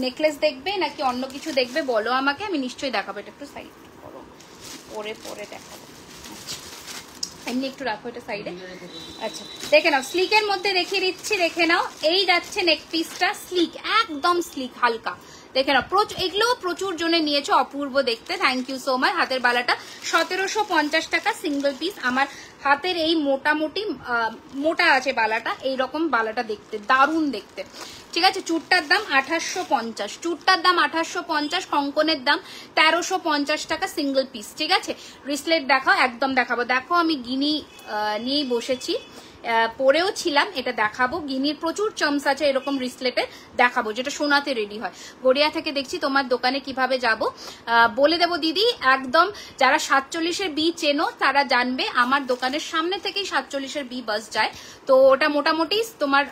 নেকলেস দেখবে নাকি অন্য কিছু দেখবে বলো আমাকে, আমি নিশ্চয়ই দেখাবো। এটা একটু সাইড করো, পরে দেখাবো। এমনি একটু রাখো এটা সাইডে। আচ্ছা, দেখে নাও, স্লিকের মধ্যে দেখিয়ে দিচ্ছি, দেখে নাও। এই যাচ্ছে নেক পিসটা, স্লিক, একদম স্লিক, হালকা, দেখে নাও। এগুলো প্রচুর জনে নিয়েছো, অপূর্ব দেখতে, থ্যাংক ইউ সো মাচ। হাতের বালাটা 1750 টাকা সিঙ্গেল পিস। আমার হাতের এই মোটামুটি মোটা আছে বালাটা, এইরকম বালাটা দেখতে দারুণ দেখতে, ঠিক আছে। চুটটার দাম 2850, চুটটার দাম 2850, কঙ্কনের দাম 1350 টাকা সিঙ্গেল পিস, ঠিক আছে। রিসলেট দেখাও, একদম দেখাবো। দেখো, আমি গিনি নিয়েই বসেছি, পরেও ছিলাম, এটা দেখাবো। গিনির প্রচুর চার্মস আছে এরকম রিসলেটে, দেখাবো, যেটা সোনাতে রেডি হয়। গড়িয়া থেকে দেখছি, তোমার দোকানে কিভাবে যাব বলে দেবো দিদি। একদম যারা 47-এর বি চেনো তারা জানবে, আমার দোকানের সামনে থেকেই 47-এর বি বাস যায়। তো ওটা মোটামুটি তোমার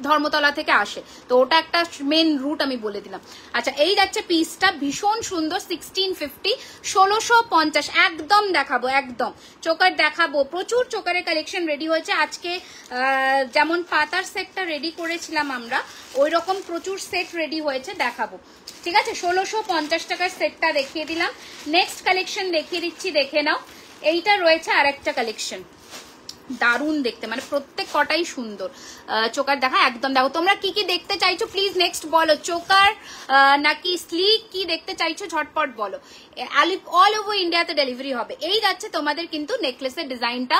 ধর্মতলা থেকে আসে, তো ওটা একটা মেন রুট, আমি বলে দিলাম। আচ্ছা, এই যাচ্ছে পিসটা, ভীষণ সুন্দর, 1650, 1650 একদম দেখাবো, একদম চোকার দেখাবো। প্রচুর চোকারের কালেকশন রেডি হয়েছে আজকে, যেমন পাতার সেটটা রেডি করেছিলাম আমরা, ওই রকম প্রচুর সেট রেডি হয়েছে, দেখাবো, ঠিক আছে। 1650 টাকার সেটটা দেখিয়ে দিলাম। নেক্সট কালেকশন দেখিয়ে দিচ্ছি, দেখে নাও। এইটা রয়েছে আর একটা কালেকশন, দারুণ দেখতে, মানে প্রত্যেক কটাই সুন্দর। চোকার দেখা, একদম দেখো। তোমরা কি কি দেখতে চাইছো প্লিজ নেক্সট বলো, চোকার নাকি স্লিক, কি দেখতে চাইছো ঝটপট বলো। অল ওভার ইন্ডিয়াতে ডেলিভারি হবে। এই যাচ্ছে তোমাদের কিন্তু নেকলেসের ডিজাইনটা,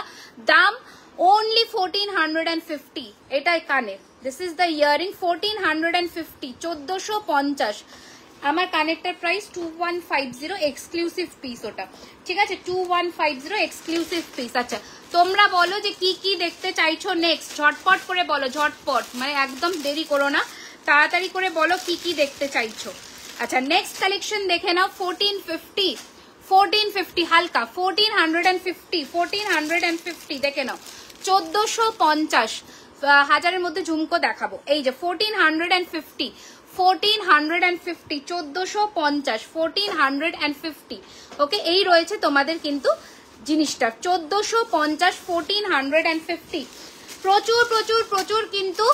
দাম only 1450, এটাই কানের। This is the earring, 1450, 1450। আমার কানেক্টার প্রাইস 2150, এক্সক্লুসিভ পিস ওটা, ঠিক আছে, 2150 এক্সক্লুসিভ পিস। আচ্ছা, তোমরা বলো যে কি কি দেখতে চাইছো নেক্সট, ঝটপট করে বলো, ঝটপট, মানে একদম দেরি করো না, তাড়াতাড়ি করে বলো কি কি দেখতে চাইছো। আচ্ছা, নেক্সট কালেকশন দেখে নাও, 1450 হালকা, 1450 দেখে নাও, 1450, হাজারের মধ্যে ঝুমকো দেখাবো। এই যে 1450, 1450, 1450, ওকে। এই রয়েছে তোমাদের কিন্তু জিনিসটা, 1450, 1450। প্রচুর প্রচুর প্রচুর কিন্তু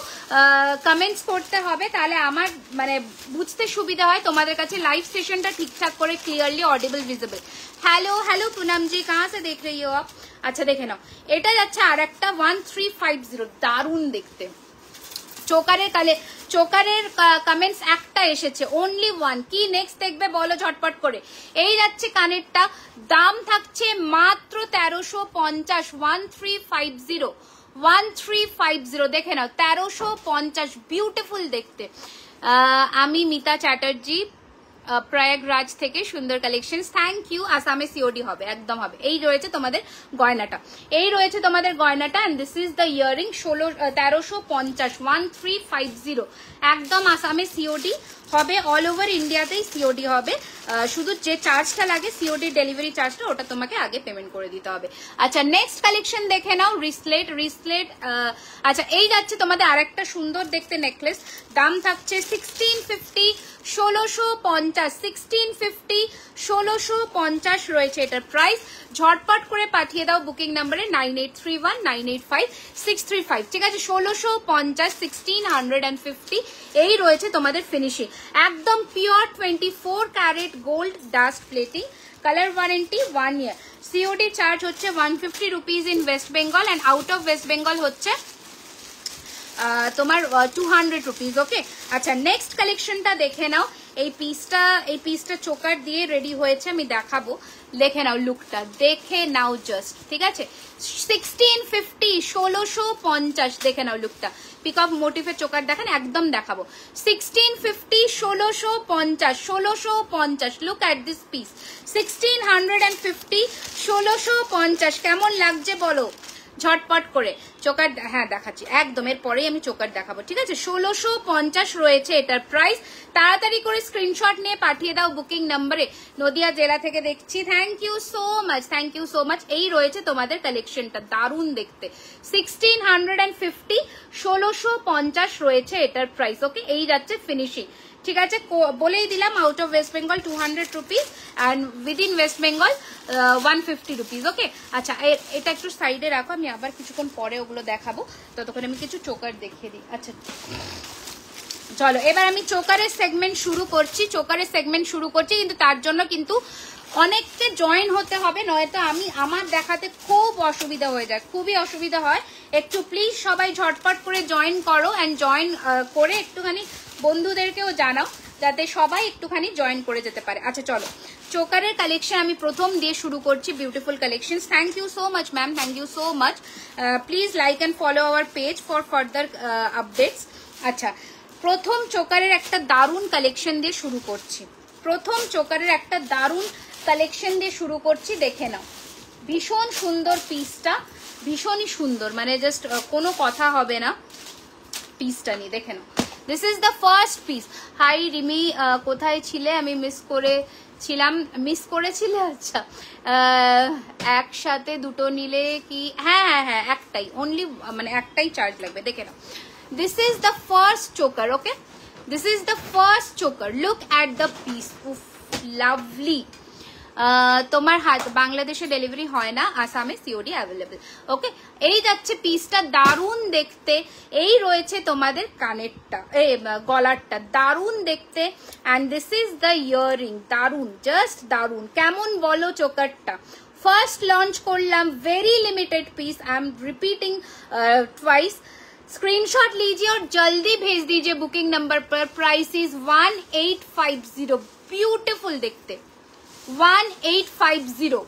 কমেন্টস করতে হবে, তাহলে আমার মানে বুঝতে সুবিধা হয় তোমাদের কাছে, লাইভ সেশনটা ঠিকঠাক করে clearly audible visible. Hello hello Poonam ji, कहाँ से देख रही हो आप? আচ্ছা, দেখে নাও, এটা যাচ্ছে আর একটা 1350, দারুণ দেখতে। চোকারের কমেন্টস একটা এসেছে, অনলি ওয়ান। কি নেক্সট দেখবে বলো ঝটপট করে। এই যাচ্ছে কানেরটা, দাম থাকছে মাত্র 1350, 1350, 1350। দেখে নাও 1350, বিউটিফুল দেখতে। আমি মিতা চ্যাটার্জি প্রয়াগরাজ থেকে, সুন্দর কালেকশন, থ্যাংক ইউ। আসামে সিওডি হবে, একদম হবে। এই রয়েছে তোমাদের গয়নাটা, এই রয়েছে তোমাদের গয়নাটা, and this is the earring. 1350, 1350, একদম আসামে সিওডি হবে, অল ওভার ইন্ডিয়াতেই সিওডি হবে। শুধু যে চার্জটা লাগে সিওডি ডেলিভারি চার্জটা, ওটা তোমাকে আগে পেমেন্ট করে দিতে হবে। আচ্ছা নেক্সট কালেকশন দেখে নাও, রিসলেট। আচ্ছা এই যাচ্ছে তোমাদের আরেকটা সুন্দর দেখতে নেকলেস, দাম থাকছে 1650, 1650, 1650, 1650 রয়েছে এটার প্রাইস। ঝটপট করে পাঠিয়ে দাও বুকিং নাম্বারে 9831985635। ঠিক আছে, 1650, 1650, এই রয়েছে তোমাদের ফিনিশিং, একদম pure 24 carat gold dust plating, colour warranty 1 year. COD charge হচ্ছে 150 rupees in West Bengal, and out of West Bengal হচ্ছে তোমার 200 রুপিস। ওকে, আচ্ছা নেক্সট কালেকশনটা দেখে নাও। এই পিসটা চোকার দিয়ে রেডি হয়েছে, আমি দেখাবো, দেখে নাও লুকটা, দেখে নাও জাস্ট। ঠিক আছে, 1650, 1650, দেখে নাও লুকটা, পিকক মোটিভের চোকার দেখেন, একদম দেখাবো। 1650, 1650, 1650, লুক অ্যাট দিস পিস, 1650, 1650, কেমন লাগছে বলো ঝটপট করে। চোকার, হ্যাঁ দেখাচ্ছি, একদম এরপরেই আমি চোকার দেখাবো। ঠিক আছে, 1650 রয়েছে এটার প্রাইস। তাড়াতাড়ি করে স্ক্রিনশট নিয়ে পাঠিয়ে দাও বুকিং নাম্বারে। নদিয়া জেলা থেকে দেখছি, thank you so much, thank you so much. এই রয়েছে তোমাদের কালেকশনটা, দারুণ দেখতে, 1650, 1650 রয়েছে এটার প্রাইস। ওকে, এই যাচ্ছে ফিনিশিং। ঠিক আছে, বলেই দিলাম, out of West Bengal 200 rupees, and within West Bengal 150 rupees. Okay, আচ্ছা এটা একটু সাইডে রাখো, আমি আবার কিছুক্ষণ পরে ওগুলো দেখাবো, ততক্ষণ আমি কিছু চোকার দেখিয়ে দিই। আচ্ছা চলো, এবার আমি চোকারের সেগমেন্ট শুরু করছি, কিন্তু তার জন্য কিন্তু অনেককে জয়েন হতে হবে, নয়তো আমার দেখাতে খুব অসুবিধা হয়ে যায়, খুবই অসুবিধা হয়। একটু প্লিজ সবাই ঝটপট করে জয়েন করো, অ্যান্ড জয়েন করে একটুখানি বন্ধুদেরকেও জানাও, যাতে সবাই একটুখানি জয়েন করে যেতে পারে। আচ্ছা চলো, চোকারের কালেকশন আমি প্রথম দিয়ে শুরু করছি, beautiful collection. Thank you so much ma'am, thank you so much. Please like and follow our page for further updates. আচ্ছা, প্রথম চোকারের একটা দারুণ কালেকশন দিয়ে শুরু করছি, দেখে নাও, ভীষণ সুন্দর পিসটা, ভীষণই সুন্দর, মানে জাস্ট কোনো কথা হবে না পিসটা নিয়ে। দেখে নাও, this is the first piece. Hi Rimi, কোথায় ছিলে? আমি মিস করেছিলে। আচ্ছা, একসাথে দুটো নিলে কি? হ্যাঁ, একটাই, অনলি, মানে একটাই চার্জ লাগবে। দেখে নাও, this is the first choker. Okay, this is the first choker, look at the piece, উফ লাভলি। তোমার বাংলাদেশে ডেলিভারি হয় না, আসামে সিওডি অ্যাভেলেবল। ওকে, এই যাচ্ছে পিসটা, দারুণ দেখতে। এই রয়েছে তোমাদের কানেরটা, গলারটা, দারুণ দেখতে, and this is the earring, দারুণ, জাস্ট দারুণ। কেমন বলো চোকারটা? ফার্স্ট লঞ্চ করলাম, very limited piece, I am repeating twice. Screenshot लीजिए और जल्दी भेज दीजिए बुकिंग नंबर पर। प्राइस इज 1850, ब्यूटीफुल देखते, 1850,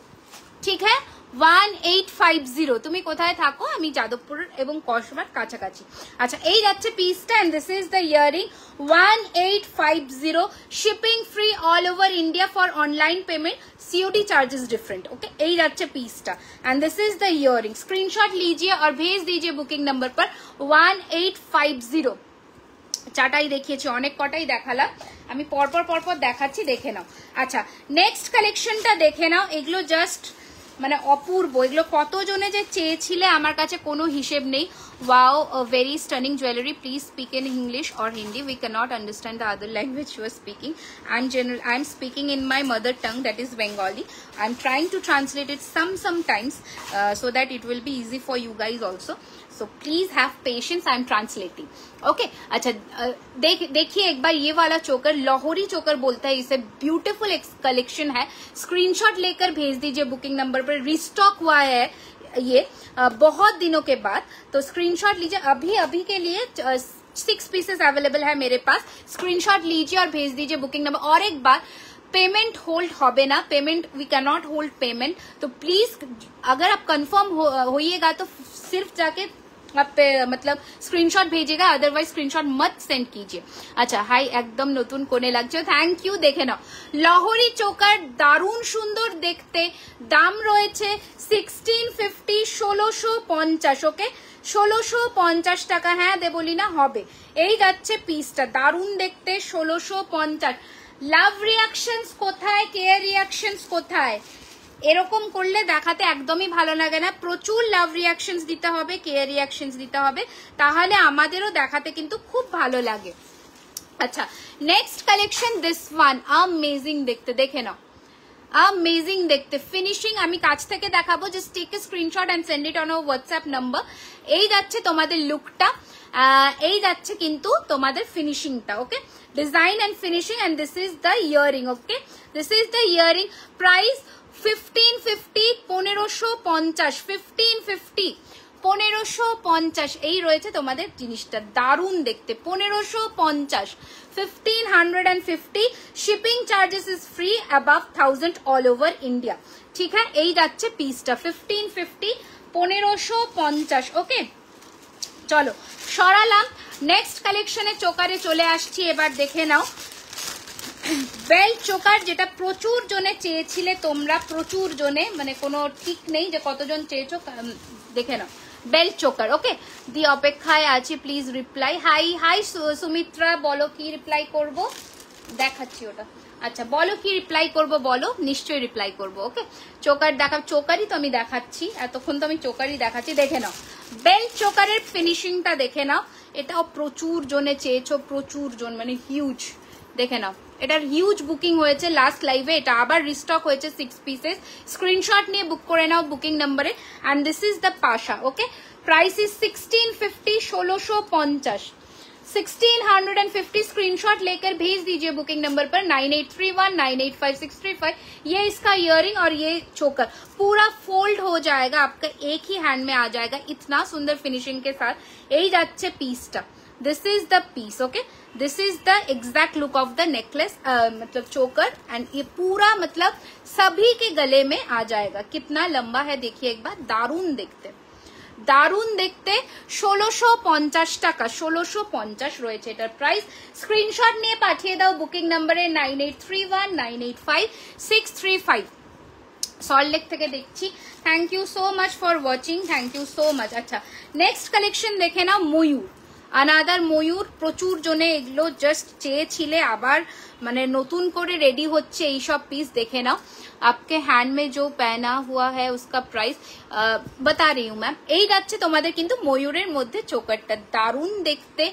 ঠিক है, 1850। তুমি কোথায় থাকো? আমি যাদবপুর এবং কসবার কাছাকাছি। আচ্ছা, এই যাচ্ছে পিসটা, and this is the earring, 1850, shipping free all over India for online payment, COD charges different. Okay, এই যাচ্ছে পিসটা, and this is the earring. Screenshot लीजिए और भेज दीजिए बुकिंग नंबर पर 1850। চাটাই দেখিয়েছি, অনেক কটাই দেখালাম, আমি পরপর দেখাচ্ছি, দেখে নাও। আচ্ছা, নেক্সট কালেকশনটা দেখে নাও। এগুলো জাস্ট মানে অপূর্ব, এগুলো কতজনে যে চেয়েছিলে আমার কাছে কোনো হিসেব নেই। Wow, a very stunning jewelry. Please speak in English or Hindi. We cannot understand the other language you are speaking. I'm speaking in my mother tongue, that is Bengali. I'm trying to translate it sometimes so that it will be easy for you guys also. So please have patience. I'm translating. Okay. अच्छा, देखिए एक बार ये वाला चोकर, लाहौरी चोकर बोलता है इसे, ब्यूटीफुल कलेक्शन है। स्क्रीनशॉट लेकर भेज दीजिए बुकिंग नंबर पर। रिस्टॉक हुआ है ये बहुत दिनों के बाद, तो स्क्रीनशॉट लीजिए। अभी के लिए 6 पीसेस अवेलेबल है मेरे पास। स्क्रीनशॉट लीजिए और भेज दीजिए बुकिंग नंबर। और एक बार, पेमेंट होल्ड होबे ना, payment we can not hold payment, तो प्लीज अगर आप कंफर्म होइएगा तो सिर्फ जाके आप मतलब स्क्रीनशॉट भेजिएगा, अदरवाइज स्क्रीनशॉट मत सेंड कीजिए। अच्छा, हाई एकदम नতুन कोने লাগছে, थैंक यू। দেখে নাও, লহরি চোকার দারুণ সুন্দর দেখতে, দাম রয়েছে 1650, 1650। ওকে, 1650 টাকা। হ্যাঁ দেবলিনা হবে। এই যাচ্ছে পিসটা, দারুণ দেখতে, 1650। লাভ রিয়াকশনস কোথায়, কেয়ার রিয়াকশনস কোথায়? এরকম করলে দেখাতে একদমই ভালো লাগে না, প্রচুর লাভ রিয়াকশনস দিতে হবে, কেয়ার রিয়াকশনস দিতে হবে, তাহলে আমাদেরও দেখাতে কিন্তু খুব ভালো লাগে। আচ্ছা, next collection this one, amazing দেখতে, দেখে নাও, অ্যামেজিং দেখতে, ফিনিশিং আমি কাছ থেকে দেখাবো, just take a screenshot and send it on our WhatsApp number. এই যাচ্ছে তোমাদের লুকটা, এই যাচ্ছে কিন্তু তোমাদের ফিনিশিংটা। Okay, design and finishing, and this is the earring. Okay, this is the earring. Price 1550, 1550, 1550, 1550। এই রয়েছে তোমাদের জিনিসটা, দারুণ দেখতে, 1550, 1550। Shipping charges is free above 1000 all over India. ঠিক আছে, এই যাচ্ছে পিসটা 1550, 1550। ওকে, চলো সরালাম। নেক্সট কালেকশনে চোকারে চলে আসছি, এবার দেখে নাও বেল্ট চোকার, যেটা প্রচুর জনে চেয়েছিলে তোমরা, প্রচুর জনে, মানে কোনো ঠিক নেই যে কতজন চেয়েছো, দেখে নাও বেল্ট চোকার। ওকে, দি অপেক্ষায় আছি, please reply. High high Sumitra, বলো কি রিপ্লাই করব, দেখাচ্ছি ওটা। আচ্ছা, বলো কি রিপ্লাই করব, বলো, নিশ্চয়ই রিপ্লাই করব। ওকে, চোকার দেখা, চোকারই তো আমি দেখাচ্ছি, এতক্ষণ তো আমি চোকারই দেখাচ্ছি। দেখে নাও বেল্ট চোকারের ফিনিশিংটা, দেখে নাও, এটাও প্রচুর জনে চেয়েছো, প্রচুর জন, মানে হিউজ। দেখে নাও, এটার হিউজ বুকিং হয়েছে লাস্ট লাইভে, এটা আবার রিস্টক হয়েছে 6 পিসেস। স্ক্রিনশট নিয়ে বুক করে নাও বুকিং নম্বরে। এন্ড দিস ইজ দ্য পাশা। Okay, price is 1650, 1650, 1650। स्क्रीनशॉट लेकर भेज दीजिए बुकिंग नंबर पर 9831985635। ये इसका इयरिंग और ये चोकर पूरा फोल्ड हो जाएगा, आपका एक ही हैंड में आ जाएगा, इतना सुंदर फिनिशिंग के साथ। यही जाच्छे पीसटा, this is the piece. Okay, this is the exact look of the necklace, मतलब चोकर, एंड ये पूरा मतलब सभी के गले में आ जाएगा। कितना लंबा है देखिए एक बार, दारुण देखते, দারুণ দেখতে। 1650 টাকা, 1650 রয়েছে এটার প্রাইস। স্ক্রিনশট নিয়ে পাঠিয়ে দাও বুকিং নাম্বারে 9831985635। সল্টলেক থেকে দেখছি, thank you so much for watching, thank you so much. আচ্ছা, নেক্সট কালেকশন দেখে নাও, ময়ূর, আনাদার ময়ূর, প্রচুর জনে এগুলো জাস্ট চেয়েছিলে, আবার মানে নতুন করে রেডি হচ্ছে এই সব পিস। দেখে নাও, आपके हैंड में जो पहना हुआ है उसका प्राइस बता रही हूँ मैम। এই যাচ্ছে তোমাদের কিন্তু ময়ূরের মধ্যে চোকারটা, দারুণ দেখতে।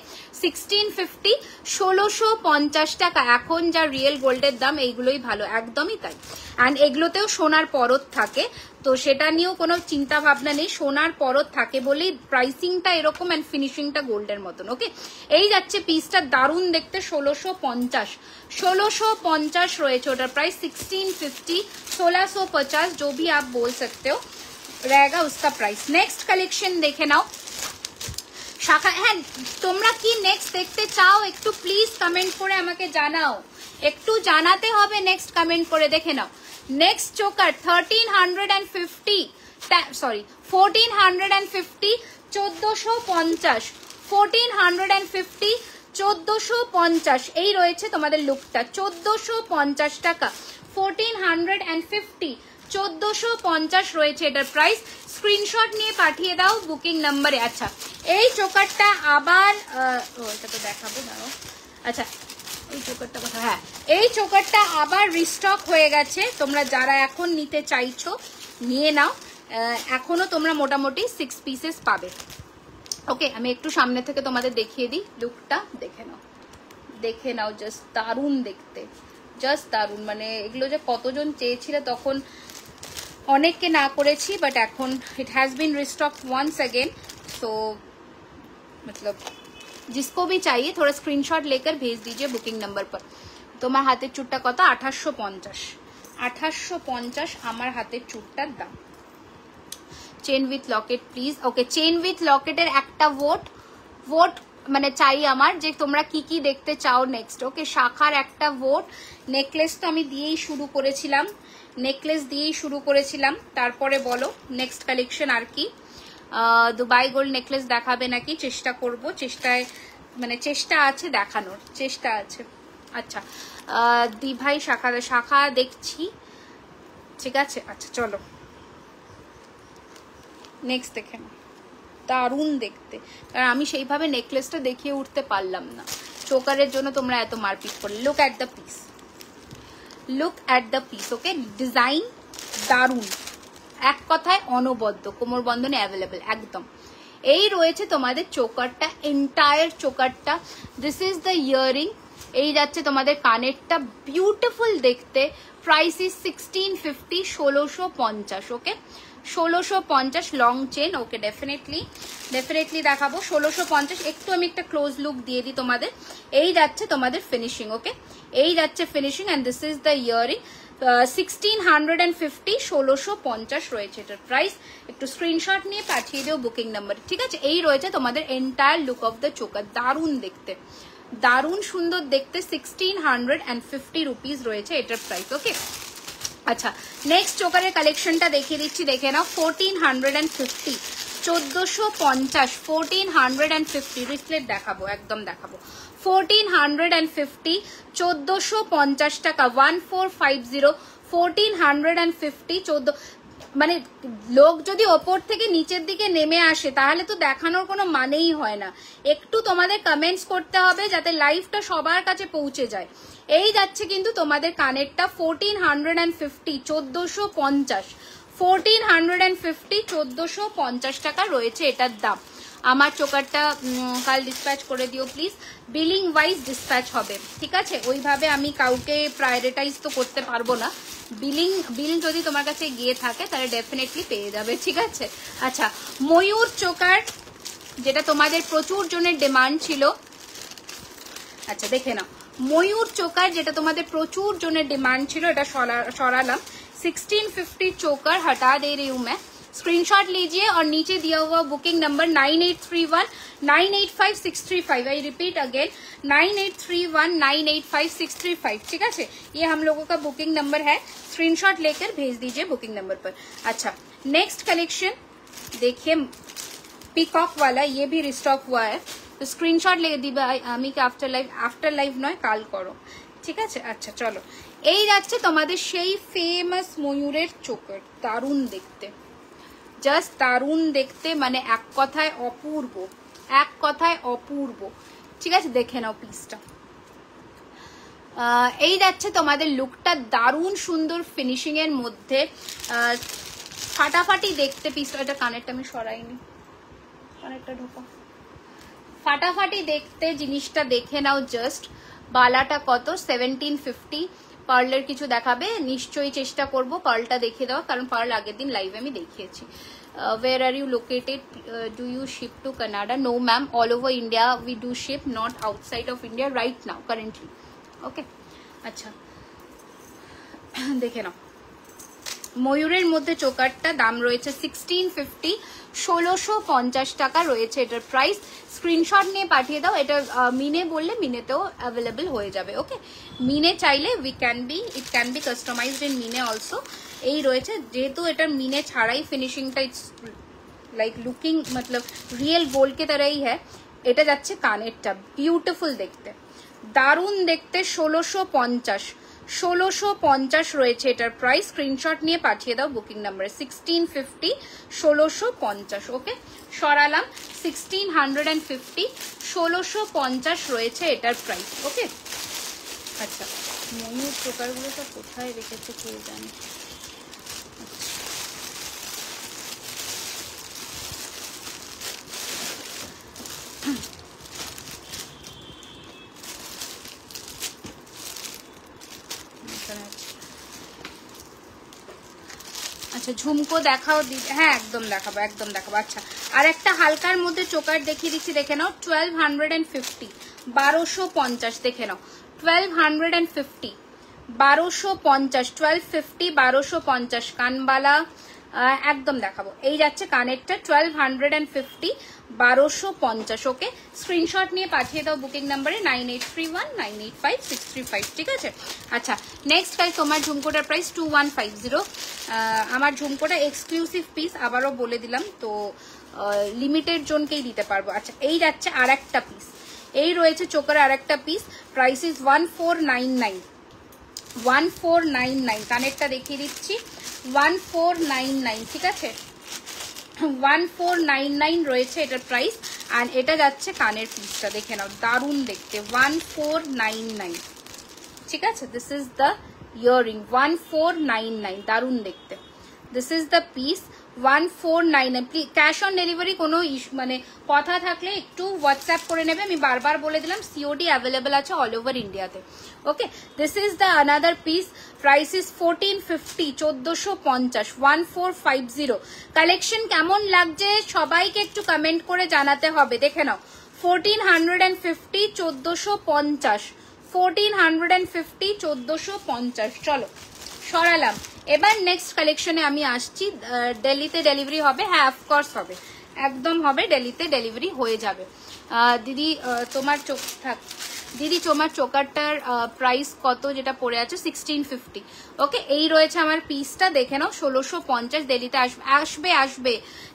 1650, 1650 টাকা। এখন যা রিয়েল গোল্ডের দাম, এইগুলোই ভালো, একদমই তাই। এন্ড এগুলোতেও সোনার পরত থাকে, তো সেটা নিয়েও কোনো চিন্তা ভাবনা নেই, সোনার পরত থাকে বলেই প্রাইসিংটা এরকম এন্ড ফিনিশিংটা গোল্ডের মতন। ওকে, এই যাচ্ছে পিসটা, দারুণ দেখতে, 1650, 1650 রয়েছে ওটার প্রাইস। 1650, 1650, जो भी आप बोल सकते हो रहेगा उसका प्राइस। नेक्स्ट कलेक्शन देखे नाओ শাখা। হ্যাঁ, তোমরা কি নেক্সট দেখতে চাও একটু প্লিজ কমেন্ট করে আমাকে জানাও, একটু জানাতে হবে নেক্সট কমেন্ট করে। দেখে নাও নেক্সট চোকার 1350, সরি 1450, 1450, 1450, 1450। এই রয়েছে তোমাদের লুকটা, 1450 টাকা, 1450, 1450 রয়েছে এটার প্রাইস। স্ক্রিনশট নিয়ে পাঠিয়ে দাও বুকিং নাম্বারে। আচ্ছা, এই চোকারটা আবার এটা তো দেখাবো, দাঁড়াও। আচ্ছা, এই চোকারটা কথা, হ্যাঁ, এই চোকারটা আবার রিস্টক হয়ে গেছে, তোমরা যারা এখন নিতে চাইছো নিয়ে নাও, এখনো তোমরা মোটামুটি 6 পিসেস পাবে। ওকে, আমি একটু সামনে থেকে তোমাদের দেখিয়ে দিই লুকটা, দেখে নাও, দেখে নাও, জাস্ট দারুণ দেখতে, জাস্ট দারুণ। মানে এগুলো যে কতজন চেয়েছিলে তখন অনেককে না করেছি, বাট এখন it has been restock once again. So मतलब जिसको भी चाहिए थोड़ा स्क्रीनशॉट लेकर भेज दीजिए बुकिंग नंबर पर। তোমার হাতের চুটটা কত? 2850, 2850 আমার হাতের চুটটার দাম। Chain with locket please. Okay, chain with লকেটের একটা ভোট মানে চাই আমার যে তোমরা কি কি দেখতে চাও নেক্সট। ওকে, শাখার একটা ভোট। নেকলেস তো আমি দিয়েই শুরু করেছিলাম, তারপরে বলো নেক্সট কালেকশন আর কি। দুবাই গোল্ড নেকলেস দেখাবে নাকি? চেষ্টা করব, চেষ্টা আছে দেখানোর, চেষ্টা আছে। আচ্ছা দি ভাই শাখা দেখছি, ঠিক আছে। আচ্ছা চলো নেক্সট দেখে নাও। দারুণ দেখতে, কারণ আমি সেইভাবে নেকলেসটা দেখিয়ে উঠতে পারলাম না, চোকারের জন্য তোমরা এত মারপিট করলে। Look at the piece, okay, design দারুণ, এক কথায় অনবদ্য, কোমর বন্ধনে অ্যাভেলেবেল একদম। এই রয়েছে তোমাদের চোকারটা, এন্টায়ার চোকারটা। This is the earring. এই যাচ্ছে তোমাদের কানেরটা, বিউটিফুল দেখতে। Price is 1650, 1650। Okay, 1650 long chain. Okay, definitely দেখাবো 1650। একটু আমি একটা ক্লোজ লুক দিয়ে দিই তোমাদের। এই যাচ্ছে তোমাদের ফিনিশিং। ওকে, এই যাচ্ছে finishing, and this is the earring. 1650, 1650 রয়েছে এটার প্রাইস। একটু স্ক্রিনশট নিয়ে পাঠিয়ে দিও বুকিং নাম্বার, ঠিক আছে। এই রয়েছে তোমাদের entire look of the choker, দারুণ দেখতে, দারুণ সুন্দর দেখতে। 1650 রুপিস রয়েছে এটার প্রাইস। ওকে, আচ্ছা নেক্সট চোকারের কালেকশনটা দেখিয়ে দিচ্ছি, দেখে নাও। 1450, 1450, 1450 রিসলেট দেখাবো, একদম দেখাবো। 1450, 1450 টাকা, 1450, 1450, 14। মানে লোক যদি ওপর থেকে নিচের দিকে নেমে আসে তাহলে তো দেখানোর কোনো মানেই হয় না। একটু তোমাদের কমেন্টস করতে হবে যাতে লাইভটা সবার কাছে পৌঁছে যায়। এই যাচ্ছে কিন্তু তোমাদের কানেরটা 1450, 1450, 1450, 1450 টাকা রয়েছে এটার দাম। আমার চোকারটা কাল ডিসপ্যাচ করে দিও প্লিজ, বিলিং ওয়াইজ ডিসপ্যাচ হবে, ঠিক আছে। ওইভাবে আমি কাউকে প্রায়োরিটাইজ তো করতে পারবো না। বিল যদি তোমার কাছে গিয়ে থাকে তাহলে ডেফিনেটলি পেয়ে যাবে, ঠিক আছে। আচ্ছা ময়ূর চোকার, যেটা তোমাদের প্রচুর জনের ডিমান্ড ছিল। আচ্ছা দেখে নাও, ময়ূর চোকার যেটা তোমাদের প্রচুর জনের ডিমান্ড ছিল, এটা সরালাম। 1650 चोकर हटा दे रही हूं मैं। स्क्रीनशॉट लीजिए और नीचे दिया हुआ booking number 9831 985635। I repeat again 9831 985635, ठीक है। ये हम लोगों का बुकिंग नंबर है, स्क्रीनशॉट लेकर भेज दीजिए बुकिंग नंबर पर। अच्छा नेक्स्ट कलेक्शन देखिए, पिकॉक वाला, ये भी रिस्टॉक हुआ है, तो स्क्रीनशॉट ले दी আমি কি আফটার লাইভ নয় কাল করো, ঠিক আছে। আচ্ছা চলো, এই যাচ্ছে তোমাদের সেই ফেমাস ময়ূরের চোকার, দারুণ দেখতে, জাস্ট দারুণ দেখতে, মানে এক কথায় অপূর্ব, এক কথায় অপূর্ব, ঠিক আছে। দেখে নাও পিসটা, এই যাচ্ছে তোমাদের লুকটা, দারুণ সুন্দর ফিনিশিং এর মধ্যে, ফাটাফাটি দেখতে পিসটা। এটা কানেরটা আমি সরাইনি, কানেরটা ঢোকা, ফাটাফাটি দেখতে জিনিসটা, দেখে নাও জাস্ট। বালাটা কত? 1750। পার্লের কিছু দেখাবে নিশ্চয়ই, চেষ্টা করব পার্লটা দেখিয়ে দেওয়া, কারণ পার্ল আগের দিন লাইভে আমি দেখিয়েছি। where are you located? Do you ship to Canada? No ma'am, all over India we do ship, not outside of India right now currently. Okay, আচ্ছা দেখে নাও, ময়ূরের মধ্যে চোকারটা দাম রয়েছে 1650, 1650 টাকা রয়েছে এটার প্রাইস। স্ক্রিনশট নিয়ে পাঠিয়ে দাও। এটা মিনে বললে মিনেতেও অ্যাভেলেবল হয়ে যাবে। ওকে, মিনে চাইলে it can be customised in মিনে অলসো। এই রয়েছে, যেহেতু এটা মিনে ছাড়াই ফিনিশিংটা লাইক লুকিং मतलब রিয়েল গোল্ড কে तरह है। এটা যাচ্ছে কানেরটা, বিউটিফুল দেখতে, দারুণ দেখতে। 1650, 1650 রয়েছে এটার প্রাইস। স্ক্রিনশট নিয়ে পাঠিয়ে দাও বুকিং নাম্বারে 1650, 1650। ওকে, সরালাম 1650, 1650 রয়েছে এটার প্রাইস। ওকে, আচ্ছা ময়ূর চোকারগুলো সব কোথায় রেখেছে কে জানে। আচ্ছা ঝুমকো দেখাও দিদি, হ্যাঁ একদম দেখাবো, একদম দেখাবো। আচ্ছা আর একটা হালকার মধ্যে চোকার দেখিয়ে দিচ্ছি, দেখে নাও। 1250, 1250 দেখে নাও। 1250, 1250, 1250, 1250 কানবালা, একদম দেখাবো। এই যাচ্ছে কানেরটা 1250, 1250। ওকে, স্ক্রিনশট নিয়ে পাঠিয়ে দাও বুকিং নাম্বারে 9831985635, ঠিক আছে? আচ্ছা, নেক্সট গাইস তোমার ঝুমকোটার প্রাইস 2150। আমার ঝুমকোটা এক্সক্লুসিভ পিস, আবারও বলে দিলাম, তো লিমিটেড জনকেই দিতে পারবো। আচ্ছা, এই যাচ্ছে আর একটা পিস, এই রয়েছে চোকার আর একটা পিস, প্রাইস ইজ 1499, 1499। কানেরটা দেখিয়ে দিচ্ছি, 1499, ঠিক আছে? 1499 রয়েছে এটার প্রাইস। আর এটা যাচ্ছে কানের পিসটা, দেখে নাও, দারুণ দেখতে, 1499, ঠিক আছে? দিস ইজ দ্য ইয়াররিং, 1499, দারুণ দেখতে। This is the piece, 1499। Cash on delivery কোনো মানে কথা থাকলে একটু হোয়াটসঅ্যাপ করে নেবে, আমি বারবার বলে দিলাম সিওডি অ্যাভেলেবেল আছে অল ওভার ইন্ডিয়াতে। Okay, this is the another piece, price is 1450, 1450, 1450। Collection কেমন লাগছে সবাইকে একটু কমেন্ট করে জানাতে হবে। দেখে নাও, 1450, 1450, 1450, 1450। চলো সরালাম। এবার নেক্সট কালেকশনে আমি আসছি। দিল্লিতে ডেলিভারি হবে? হ্যাঁ, অফকোর্স হবে, একদম হবে, দিল্লিতে ডেলিভারি হয়ে যাবে। দিদি তোমার চোখ থাক, দিদি তোমার চোকারটার প্রাইস কত যেটা পড়ে আছে? 1650। ওকে, এই রয়েছে আমার পিসটা, দেখে নাও, 1650। দিল্লিতে আসবে আসবে,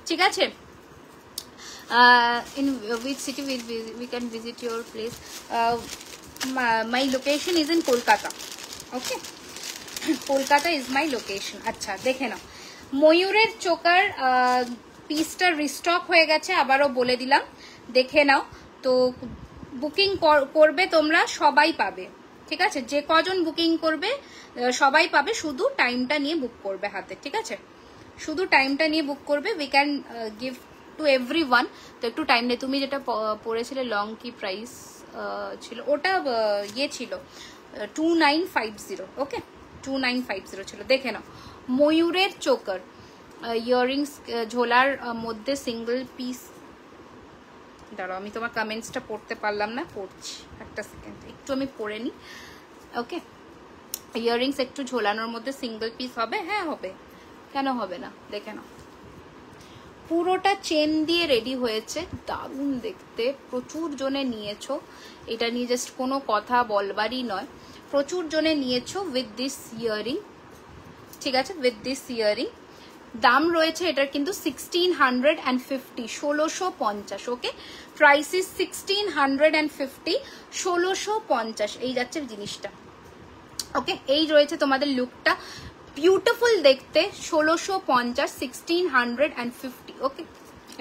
ঠিক আছে? In which city we can visit your place? My location is in Kolkata. Okay, Kolkata is my location. আচ্ছা, দেখে নাও, ময়ূরের চোকার পিসটা রিস্টক হয়ে গেছে, আবারও বলে দিলাম, দেখে নাও। তো বুকিং করবে তোমরা, সবাই পাবে, ঠিক আছে? যে কজন বুকিং করবে সবাই পাবে, শুধু টাইমটা নিয়ে বুক করবে হাতে, ঠিক আছে? শুধু টাইমটা নিয়ে বুক করবে। We can give to every one. তো একটু টাইম নেই। তুমি যেটা পড়েছিলে লং কি প্রাইস ছিল, ওটা ইয়ে ছিল 2950। ওকে, 2950 ছিল। দেখে নাও, ময়ূরের চোকার ইয়াররিংস, ঝোলার মধ্যে সিঙ্গেল পিস। দাঁড়াও, আমি তোমার কমেন্টসটা পড়তে পারলাম না, পড়ছি, একটা সেকেন্ড, একটু আমি পড়ে নিই। ওকে, ইয়াররিংস একটু ঝোলানোর মধ্যে সিঙ্গেল পিস হবে? হ্যাঁ হবে, কেন হবে না? দেখে নাও, পুরোটা চেন দিয়ে রেডি হয়েছে, দারুণ দেখতে। প্রচুর জনে নিয়েছো, এটা নিয়ে জাস্ট কোনো কথা বলবারই নয়, প্রচুর জনে নিয়েছো উইথ দিস ইয়াররিং, ঠিক আছে? উইথ দিস ইয়াররিং দাম রয়েছে এটার কিন্তু 1650, 1650। ওকে, প্রাইস ইজ 1650, 1650। এই যাচ্ছে জিনিসটা। ওকে, এই রয়েছে তোমাদের লুকটা, বিউটিফুল দেখতে, 1650, 1650। ওকে,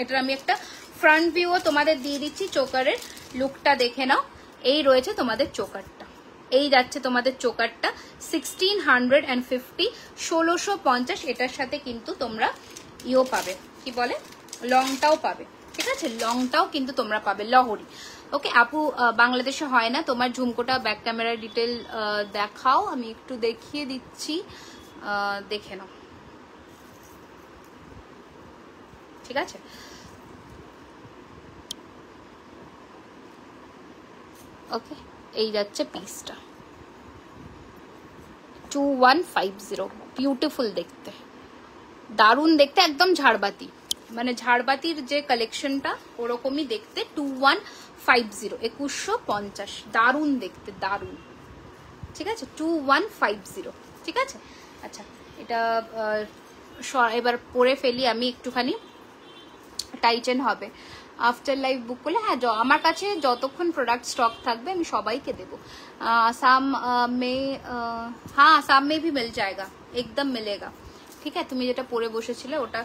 এটার আমি একটা ফ্রন্ট ভিউও তোমাদের দিয়ে দিচ্ছি। চোকারের লুকটা দেখে নাও, এই রয়েছে তোমাদের চোকারটা, এই যাচ্ছে তোমাদের চোকারটা, 1650, 1650। এটার সাথে কিন্তু তোমরা ইও পাবে, কি বলে, লংটাও পাবে, ঠিক আছে? লংটাও কিন্তু তোমরা পাবে, লহরি। ওকে আপু, বাংলাদেশে হয় না। তোমার ঝুমকোটা ব্যাক ক্যামেরার ডিটেল দেখাও, আমি একটু দেখিয়ে দিচ্ছি, দেখে নাও, ঠিক আছে? ওকে, এই যাচ্ছে পিসটা, 2150, বিউটিফুল দেখতে, দারুণ দেখতে, একদম ঝাড়বাতি, মানে ঝাড়বাতির যে কালেকশনটা ওরকমই দেখতে। 2150, 2150, দারুণ দেখতে, দারুণ, ঠিক আছে? 2150, ঠিক আছে? আচ্ছা, এটা এবার পরে ফেলি আমি একটুখানি, টাইটেন হবে। আফটার লাইভ বুক করলে, হ্যাঁ, আমার কাছে যতক্ষণ প্রোডাক্ট স্টক থাকবে আমি সবাইকে দেবো। আসাম মে, হ্যাঁ আসাম মে ভি মিল যায়গা, একদম মিলেগা, ঠিক আছে? তুমি যেটা পরে বসেছিলে ওটা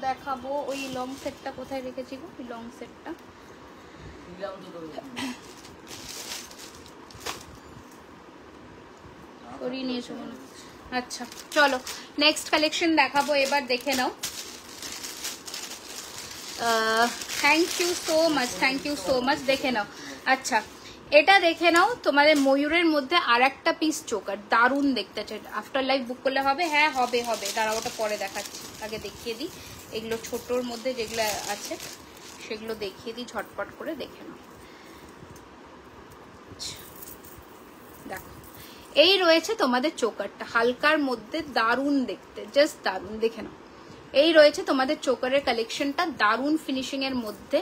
দেখাবো। ওই লং সেটটা কোথায় রেখেছি গো? ওই লং সেটটা সরিয়ে নিয়েছো মনে। আচ্ছা, চলো নেক্সট কালেকশন দেখাবো এবার, দেখে নাও। Thank you so much, thank you so much. দেখে নাও, আচ্ছা এটা দেখে নাও, তোমাদের ময়ূরের মধ্যে আর একটা পিস চোকার, দারুণ দেখতে। আফটার লাইভ বুক করলে হবে? হ্যাঁ হবে, হবে, দাঁড়াও ওটা পরে দেখাচ্ছি, আগে দেখিয়ে দিই এগুলো ছোটোর মধ্যে যেগুলো আছে সেগুলো দেখিয়ে দিই ঝটপট করে, দেখে নাও। দেখো, এই রয়েছে তোমাদের চোকারটা, হালকার মধ্যে দারুণ দেখতে, জাস্ট দারুণ, দেখে নাও। এই রয়েছে তোমাদের চোকারের কালেকশনটা, দারুণ ফিনিশিং এর মধ্যে।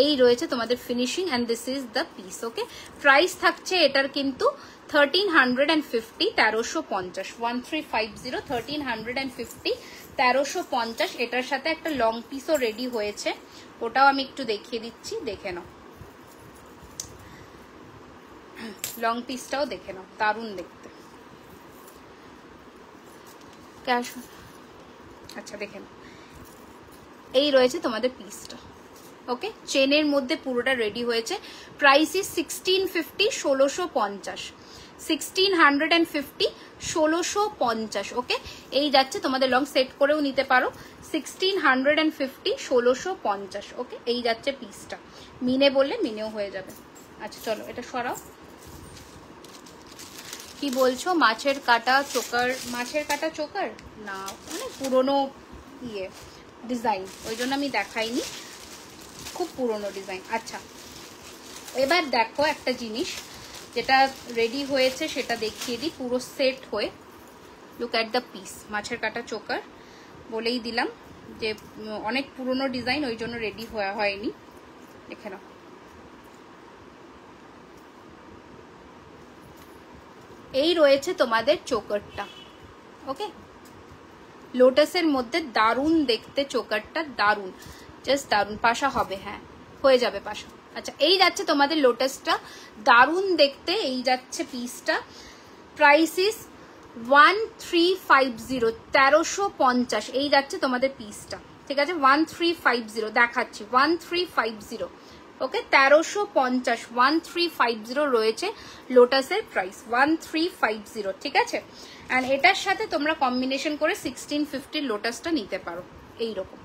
এই রয়েছে তোমাদের finishing and this is the piece. Okay, price থাকছে এটার কিন্তু 1350, 1350, 1350, 1350, 1350। এটার সাথে একটা লং পিসও রেডি হয়েছে, ওটাও আমি একটু দেখিয়ে দিচ্ছি, দেখে নাও। লং পিসটাও দেখে নাও, দারুণ দেখতে। ক্যাশ, আচ্ছা দেখে নাও, এই রয়েছে তোমাদের পিসটা। ওকে, চেনের মধ্যে পুরোটা রেডি হয়েছে। Price is 1650, 1650, 1650, 1650। ওকে, এই যাচ্ছে তোমাদের লং, সেট করেও নিতে পারো। 1650, 1650। ওকে, এই যাচ্ছে পিসটা। মিনে বললে মিনেও হয়ে যাবে। আচ্ছা চলো এটা সরাও। কি বলছো? মাছের কাটা চোকার? মাছের কাটা চোকার না, মানে পুরনো ইয়ে ডিজাইন, ওই জন্য আমি দেখাইনি, খুব পুরনো ডিজাইন। আচ্ছা এবার দেখো একটা জিনিস যেটা রেডি হয়েছে সেটা দেখিয়ে দিই, পুরো সেট হয়ে। লুক অ্যাট দ্য পিস, মাছের কাটা চোকার বলেই দিলাম যে অনেক পুরনো ডিজাইন, ওই জন্য রেডি হয়নি। দেখে নাও, এই রয়েছে তোমাদের চোকারটা। ওকে, লোটাসের মধ্যে দারুণ দেখতে চোকারটা, দারুণ, জাস্ট দারুণ। পাশা হবে, হ্যাঁ হয়ে যাবে পাশা। আচ্ছা এই যাচ্ছে তোমাদের লোটাসটা, দারুণ দেখতে। এই যাচ্ছে পিসটা। Price is 1350, 1350। এই যাচ্ছে তোমাদের পিসটা, ঠিক আছে? 1350 দেখাচ্ছি, 1350। ওকে, 1350, 1350 রয়েছে লোটাসের প্রাইস, 1350, ঠিক আছে? অ্যান্ড এটার সাথে তোমরা কম্বিনেশন করে 1650 লোটাসটা নিতে পারো, এইরকম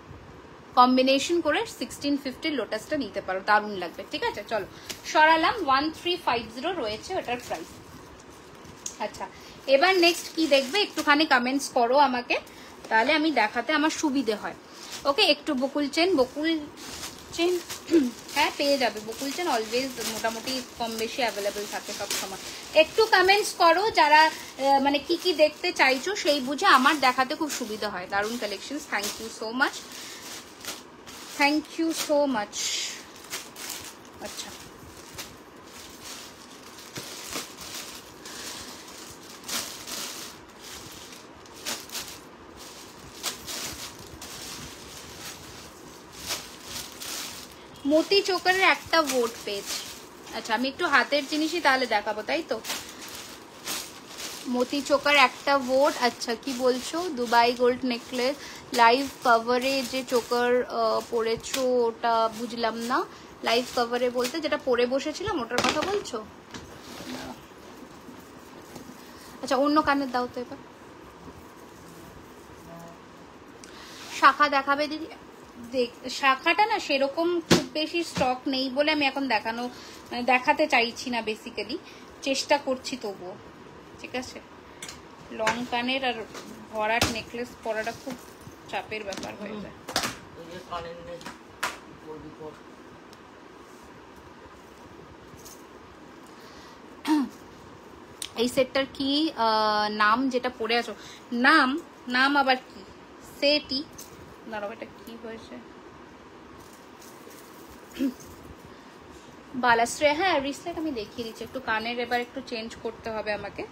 কম্বিনেশন করে 1650 লোটাসটা নিতে পারো, দারুণ লাগবে, ঠিক আছে? চলো সরালাম, 1350 রয়েছে ওটার প্রাইস। আচ্ছা এবার নেক্সট কি দেখবে একটুখানি কমেন্টস করো আমাকে, তাহলে আমি দেখাতে আমার সুবিধে হয়। ওকে, একটু বকুল চেন, বকুল চেন হ্যাঁ পেয়ে যাবে, বকুল চেন অলওয়েজ মোটামুটি কম বেশি অ্যাভেলেবেল থাকে সব সময়। একটু কমেন্টস করো যারা মানে কি কি দেখতে চাইছো, সেই বুঝে আমার দেখাতে খুব সুবিধা হয়। দারুণ collection, thank you so much, thank you so much. আচ্ছা মতি চোকারের একটা ভোট পেয়েছি। আচ্ছা আমি একটু হাতের জিনিসই তাহলে দেখাবো, তাই তো? মতি চোকার একটা ভোট। আচ্ছা কি বলছো? দুবাই গোল্ড নেকলেস লাইভ কভারে যে চোকার পরেছো ওটা বুঝলাম না। লাইভ কভারে বলতে যেটা পরে বসেছিলাম ওটার কথা বলছো? আচ্ছা অন্য কানের দাও তো এবার। শাখা দেখাবে দিদি? শাখাটা না সেরকম খুব বেশি স্টক নেই বলে আমি এখন দেখাতে চাইছি না, বেসিক্যালি চেষ্টা করছি তবুও, ঠিক আছে? লং কানের আর ভরাট নেকলেস পরাটা খুব চাপের ব্যাপার হয়ে যায়। এই সেটটার কি নাম যেটা পরে আছো? নাম আবার কি? সেটই দাঁড়াও, এটা কি হয়েছে? বালাশ্রয়, হ্যাঁ রিসলেট আমি দেখিয়ে দিচ্ছি। একটু কানের এবার একটু চেঞ্জ করতে হবে আমাকে,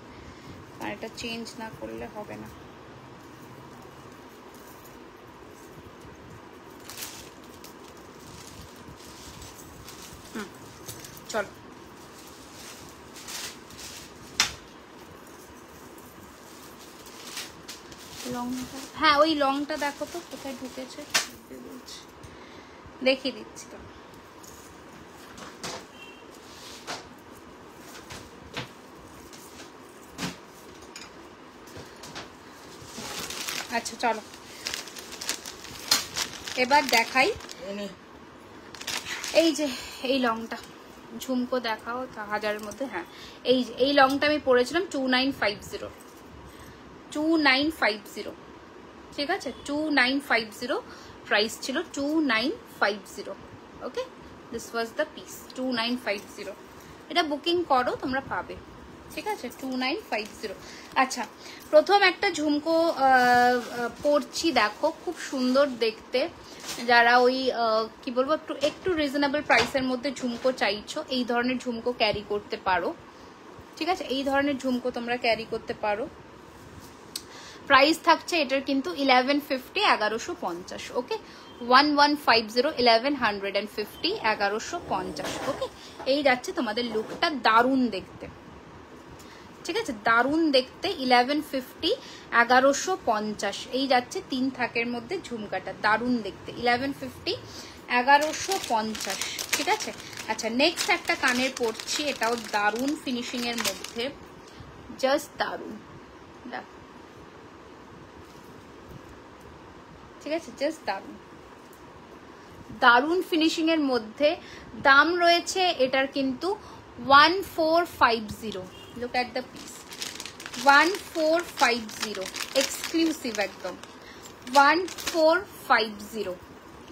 কানেরটা চেঞ্জ না করলে হবে না। চলো লংটা, হ্যাঁ ওই লংটা দেখো তো কোথায় ঢুকেছে, দেখিয়ে দিচ্ছি তো। আচ্ছা চলো এবার দেখাই। এই যে এই লংটা ঝুমকো দেখাও হাজারের মধ্যে। হ্যাঁ এই যে এই লংটা আমি পরেছিলাম 2950, 2950, ঠিক আছে? 2950 প্রাইস ছিল, 2950। ওকে, দিস ওয়াজ দ্য পিস, 2950। এটা বুকিং করো তোমরা পাবে। ঠিক আছে 2950। আচ্ছা প্রথম একটা ঝুমকো পরছি, দেখো খুব সুন্দর দেখতে। যারা ওই কি বলবো একটু রিজনেবল প্রাইসের মধ্যে ঝুমকো চাইছো, এই ধরনের ঝুমকো ক্যারি করতে পারো। ঠিক আছে, এই ধরনের ঝুমকো তোমরা ক্যারি করতে পারো। প্রাইস থাকছে এটার কিন্তু 1150, 1150। ওকে 1150, 1150, 1150। ওকে এই যাচ্ছে তোমাদের লুকটা, দারুণ দেখতে। ঠিক আছে, দারুণ দেখতে 1150, 1150 এই যাচ্ছে 3 থাকের মধ্যে ঝুমকাটা, দারুণ দেখতে 1150, 1150। ঠিক আছে। আচ্ছা নেক্সট একটা কানের পরছি, এটাও দারুণ ফিনিশিং এর মধ্যে, জাস্ট দারুণ। ঠিক আছে, জাস্ট দারুণ, দারুণ ফিনিশিং এর মধ্যে। দাম রয়েছে এটার কিন্তু 1450। Look at the piece, 1450 exclusive একদম 1450।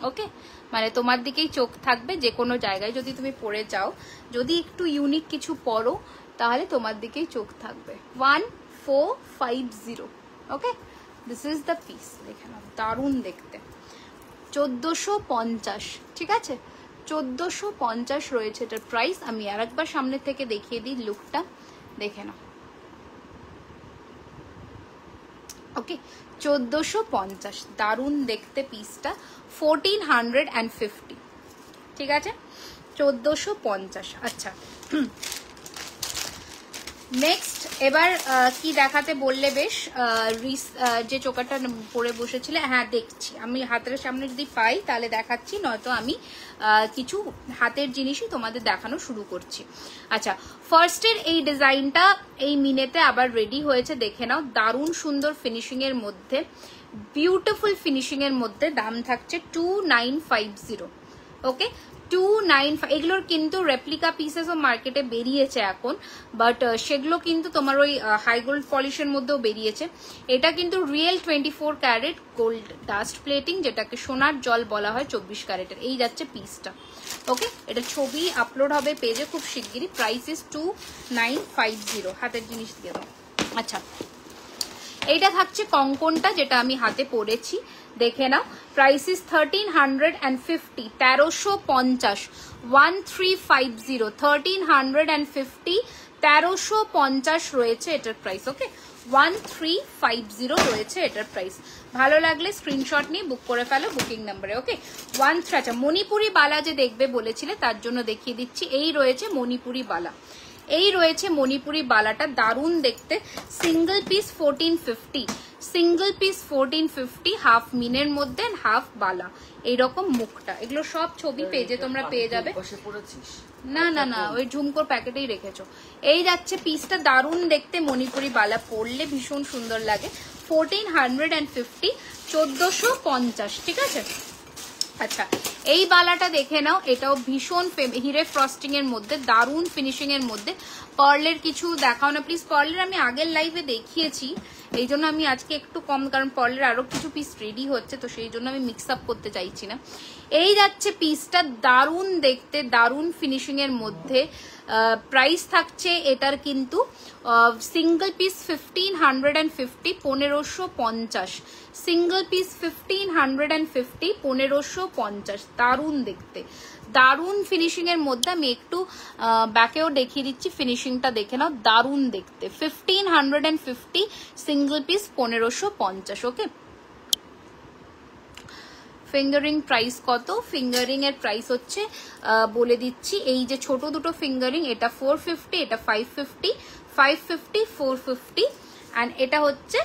ওকে মানে তোমার দিকেই চোখ থাকবে, যে কোনো জায়গায় যদি তুমি পরে যাও, যদি একটু ইউনিক কিছু পরো তাহলে তোমার দিকেই চোখ থাকবে। 1450। ওকে দিস ইজ দ্য পিস, দেখে নাও দারুণ দেখতে। 1450। ঠিক আছে 1450 রয়েছে এটার প্রাইস। আমি আর একবার সামনে থেকে দেখিয়ে দিই লুকটা, দেখে নাও। ওকে 1450, দারুণ দেখতে পিসটা, 1450। ঠিক আছে 1450। আচ্ছা নেক্সট এবার কি দেখাতে বললে বেশ, যে চোকারটা পরে বসেছিলে, হ্যাঁ দেখছি আমি হাতের সামনে যদি পাই তাহলে দেখাচ্ছি, নয়তো আমি কিছু হাতের জিনিসই তোমাদের দেখানো শুরু করছি। আচ্ছা ফার্স্টের এই ডিজাইনটা এই মিনেতে আবার রেডি হয়েছে, দেখে নাও দারুণ সুন্দর ফিনিশিং এর মধ্যে, বিউটিফুল ফিনিশিং এর মধ্যে। দাম থাকছে 2950। ওকে 295। এগুলোর কিন্তু রেপ্লিকা পিসেসও মার্কেটে বেরিয়েছে এখন, বাট সেগুলো কিন্তু তোমার ওই হাই গোল্ড পলিশের মধ্যেও বেরিয়েছে। এটা কিন্তু real 24 carat gold dust plating, যেটাকে সোনার জল বলা হয় 24 ক্যারেটের। এই যাচ্ছে পিসটা। ওকে এটা ছবি আপলোড হবে পেজে খুব শিগগিরই। Price is 2950। হাতের জিনিস দিয়ে দাও। আচ্ছা এইটা থাকছে কঙ্কনটা, যেটা আমি হাতে পরেছি, দেখে নাও। প্রাইস ইস 1350, 1350, 1350, 1350, 1350 রয়েছে এটার প্রাইস। ওকে 1350 রয়েছে এটার প্রাইস। ভালো লাগলে স্ক্রিনশট নিয়ে বুক করে ফেলো বুকিং নাম্বারে। ওকে 13। আচ্ছা মণিপুরি বালা যে দেখবে বলেছিলে তার জন্য দেখিয়ে দিচ্ছি, এই রয়েছে মণিপুরি বালা। এই রয়েছে মণিপুরি বালাটা, দারুণ দেখতে। Single piece 1450, single piece 1450, half মিনের মধ্যে হাফ বালা, এইরকম মুখটা। এগুলো সব ছবি পেজে তোমরা পেয়ে যাবে। না না না ওই ঝুমকোর প্যাকেটেই রেখেছো। এই যাচ্ছে পিসটা, দারুণ দেখতে মণিপুরি বালা, পরলে ভীষণ সুন্দর লাগে। 1450, 1450। ঠিক আছে। আচ্ছা এই বালাটা দেখে নাও, এটাও ভীষণ হিরে ফ্রস্টিং এর মধ্যে, দারুণ ফিনিশিং এর মধ্যে। পার্লের কিছু দেখাও না প্লিজ। পার্লের আমি আগের লাইভে দেখিয়েছি, এই জন্য আমি আজকে একটু কম, কারণ পার্লের আরো কিছু পিস রেডি হচ্ছে, তো সেই জন্য আমি মিক্স আপ করতে চাইছি না। এই যাচ্ছে পিসটা, দারুণ দেখতে, দারুণ ফিনিশিং এর মধ্যে। প্রাইস থাকছে এটার কিন্তু সিঙ্গল পিস 1550, 1550। Single piece 1550, 1550। দারুণ দেখতে, দারুণ ফিনিশিং এর মধ্যে। আমি একটু ব্যাকেও দেখিয়ে দিচ্ছি, ফিনিশিংটা দেখে নাও, দারুণ দেখতে। 1550, সিঙ্গল পিস 1550। ওকে ফিঙ্গারিং প্রাইস কত? ফিঙ্গারিং এর প্রাইস হচ্ছে বলে দিচ্ছি, এই যে ছোট দুটো ফিঙ্গারিং, এটা 450, এটা 550, 550, 450, অ্যান্ড এটা হচ্ছে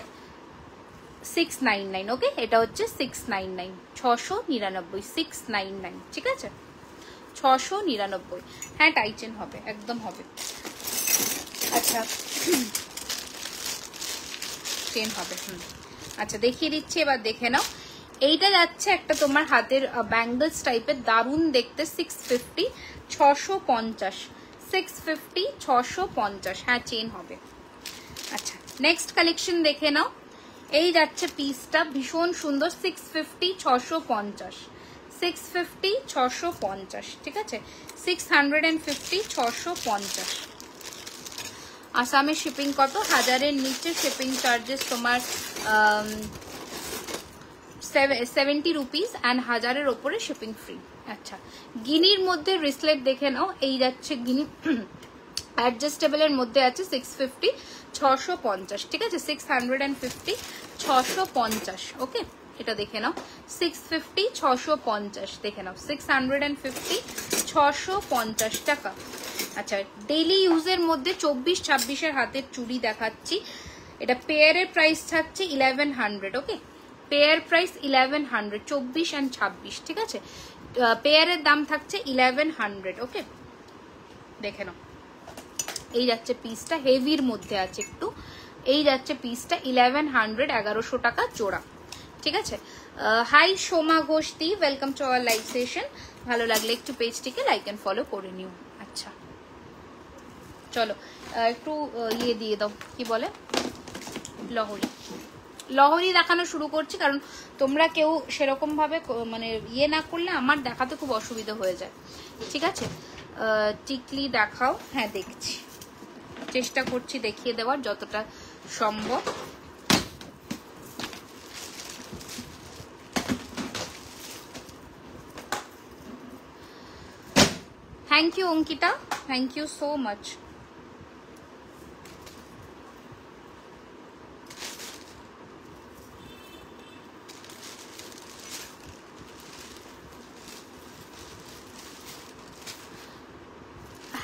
699। ওকে এটা হচ্ছে 699, 699, 699। ঠিক আছে 699। হ্যাঁ টাইচেন হবে, একদম হবে। আচ্ছা চেন হবে। আচ্ছা দেখিয়ে দিচ্ছি, এবার দেখে নাও। এইটা যাচ্ছে একটা তোমার হাতের ব্যাঙ্গলস টাইপের, দারুণ দেখতে। 650, 650, 650, 650। হ্যাঁ চেন হবে। আচ্ছা নেক্সট কালেকশন দেখে নাও। এই যাচ্ছে পিসটা, ভীষণ সুন্দর। 650, 650, 650, 650। ঠিক আছে 650, 650। আসামের শিপিং কত? 1000-এর নিচে শিপিং চার্জেস তোমার 70 রুপিস অ্যান্ড 1000-এর ওপরে শিপিং ফ্রি। আচ্ছা, গিনির মধ্যে রিসলেট দেখে নাও। এই যাচ্ছে গিনি, অ্যাডজাস্টেবলের মধ্যে আছে 650, 650, ঠিক আছে? 650, 650, ওকে? এটা দেখে নাও, 650, 650 দেখে নাও, 650, 650 টাকা। আচ্ছা, ডেইলি ইউজের মধ্যে 24-26-এর হাতের চুড়ি দেখাচ্ছি। এটা পেয়ারের প্রাইস থাকছে 1100, ওকে? পেয়ার প্রাইস 1100, 24 অ্যান্ড 26, ঠিক আছে? পেয়ারের দাম থাকছে 1100, ওকে? দেখে নাও, এই যাচ্ছে পিসটা, হেভির মধ্যে আছে একটু। এই যাচ্ছে পিসটা 1100, 1100 টাকা জোড়া, ঠিক আছে? হাই সোমা ঘোষ দি, welcome to our live session. ভালো লাগলে একটু পেজটিকে লাইক এন্ড ফলো করে নিও। আচ্ছা, চলো একটু ইয়ে দিয়ে দাও, কি বলে, লহরি। লহরি দেখানো শুরু করছি, কারণ তোমরা কেউ সেরকম ভাবে মানে ইয়ে না করলে আমার দেখাতে খুব অসুবিধা হয়ে যায়, ঠিক আছে? টিকলি দেখাও। হ্যাঁ, দেখছি, চেষ্টা করছি দেখিয়ে দেওয়ার যতটা সম্ভব। Thank you Ankita, thank you so much.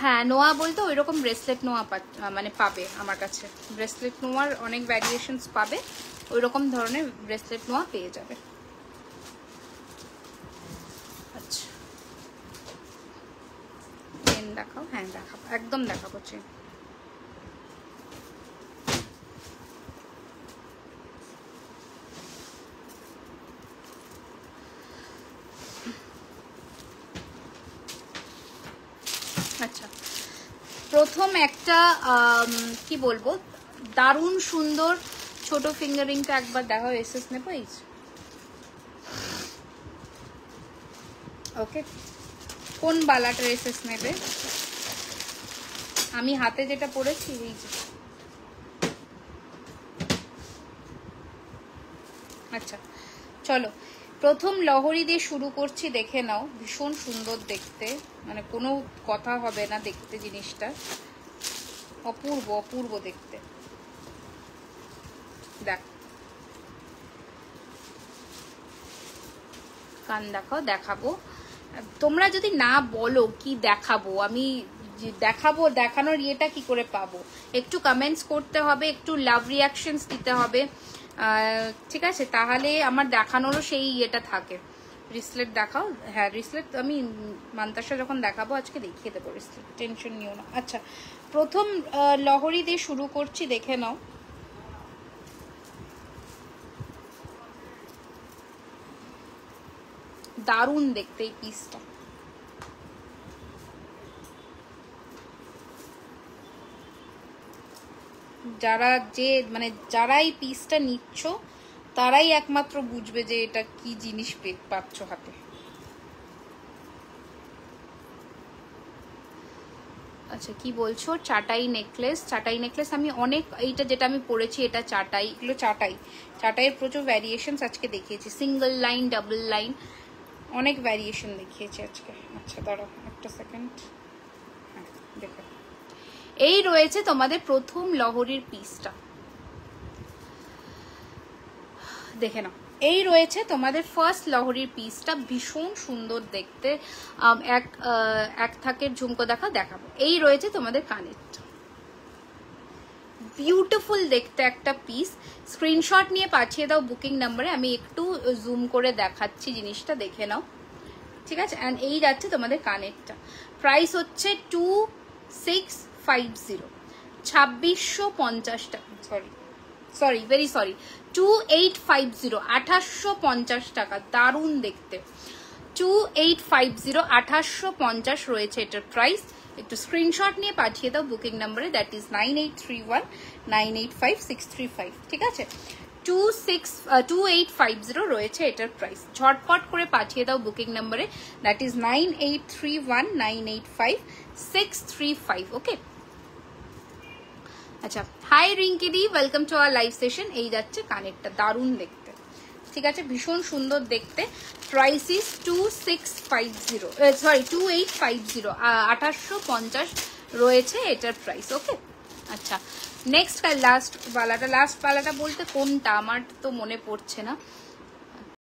হ্যাঁ, নোয়া বলতে ওই রকম ব্রেসলেট নোয়া মানে পাবে আমার কাছে। ব্রেসলেট নোয়ার অনেক ভ্যারিয়েশনস পাবে, ওই রকম ধরনের ব্রেসলেট নোয়া পেয়ে যাবে। আচ্ছা, চেন দেখাও। হ্যাঁ, দেখাবো, একদম দেখাবো চেন। আচ্ছা, প্রথম একটা কি বলবো, দারুণ সুন্দর ছোট ফিঙ্গারিংটা একবার দেখো। এসএস নেবো, এই ওকে? কোন বালাটার এসএস নেবে? আমি হাতে যেটা পরেছি এই যে। আচ্ছা, চলো প্রথম লহরি দিয়ে শুরু করছি, দেখে নাও। ভীষণ সুন্দর দেখতে, মানে কোনো কথা হবে না, দেখতে জিনিসটা অপূর্ব, অপূর্ব দেখতে। দেখ, কান দেখাও, দেখাবো। তোমরা যদি না বলো কি দেখাবো, আমি দেখাবো, দেখানোর ইয়েটা কি করে পাবো? একটু কমেন্টস করতে হবে, একটু লাভ রিয়াকশনস দিতে হবে, ঠিক আছে? তাহলে আমার দেখানোরও সেই ইয়েটা থাকে। রিসলেট দেখাও। হ্যাঁ, রিসলেট আমি মান্তাসা যখন দেখাবো আজকে দেখিয়ে দেবো রিসলেট, টেনশন নিও না। আচ্ছা, প্রথম লহরি দিয়ে শুরু করছি, দেখে নাও। দারুণ দেখতে এই পিসটা। যারা মানে যারা এই পিসটা নিচ্ছ তারাই একমাত্র বুঝবে যে এটা কি জিনিস পাচ্ছ হাতে। আচ্ছা, কি বলছো? চাটাই নেকলেস। চাটাই নেকলেস আমি অনেক, এইটা যেটা আমি পরেছি এটা চাটাই, এগুলো চাটাই। চাটাইয়ের প্রচুর ভ্যারিয়েশন আজকে দেখিয়েছি, সিঙ্গেল লাইন, ডাবল লাইন, অনেক ভ্যারিয়েশন দেখিয়েছি আজকে। আচ্ছা, দাঁড়াও একটা সেকেন্ড। হ্যাঁ, দেখো, এই রয়েছে তোমাদের প্রথম লহরির পিসটা, দেখে নাও। এই রয়েছে তোমাদের ফার্স্ট লহরির পিসটা, ভীষণ সুন্দর দেখতে। এক থাকের ঝুমকো দেখাবো। এই রয়েছে তোমাদের কানেরটা, বিউটিফুল দেখতে একটা পিস। স্ক্রিনশট নিয়ে পাঠিয়ে দাও বুকিং নাম্বারে, আমি একটু জুম করে দেখাচ্ছি জিনিসটা, দেখে নাও, ঠিক আছে? অ্যান্ড এই যাচ্ছে তোমাদের কানেরটা, প্রাইস হচ্ছে 2650, 2650 টাকা। সরি, ভেরি সরি, 2850, 2850 টাকা। দারুণ দেখতে, 2850, 2850 রয়েছে এটার প্রাইস। একটু স্ক্রিনশট নিয়ে পাঠিয়ে দাও বুকিং নাম্বারে, দ্যাট ইজ 9831985635, ঠিক আছে? 2850 রয়েছে এটার প্রাইস। ঝটপট করে পাঠিয়ে দাও বুকিং নাম্বারে, দ্যাট ইজ 9831985635, ওকে? আচ্ছা, হাই রিঙ্কি দি, welcome to our live session. এই যাচ্ছে কানেরটা, দারুণ দেখতে, ঠিক আছে, ভীষণ সুন্দর দেখতে। প্রাইস ইস 2650, সরি 2850, 2850 রয়েছে এটার প্রাইস। ওকে, আচ্ছা নেক্সট লাস্ট পালাটা বলতে কোনটা আমার তো মনে পড়ছে না।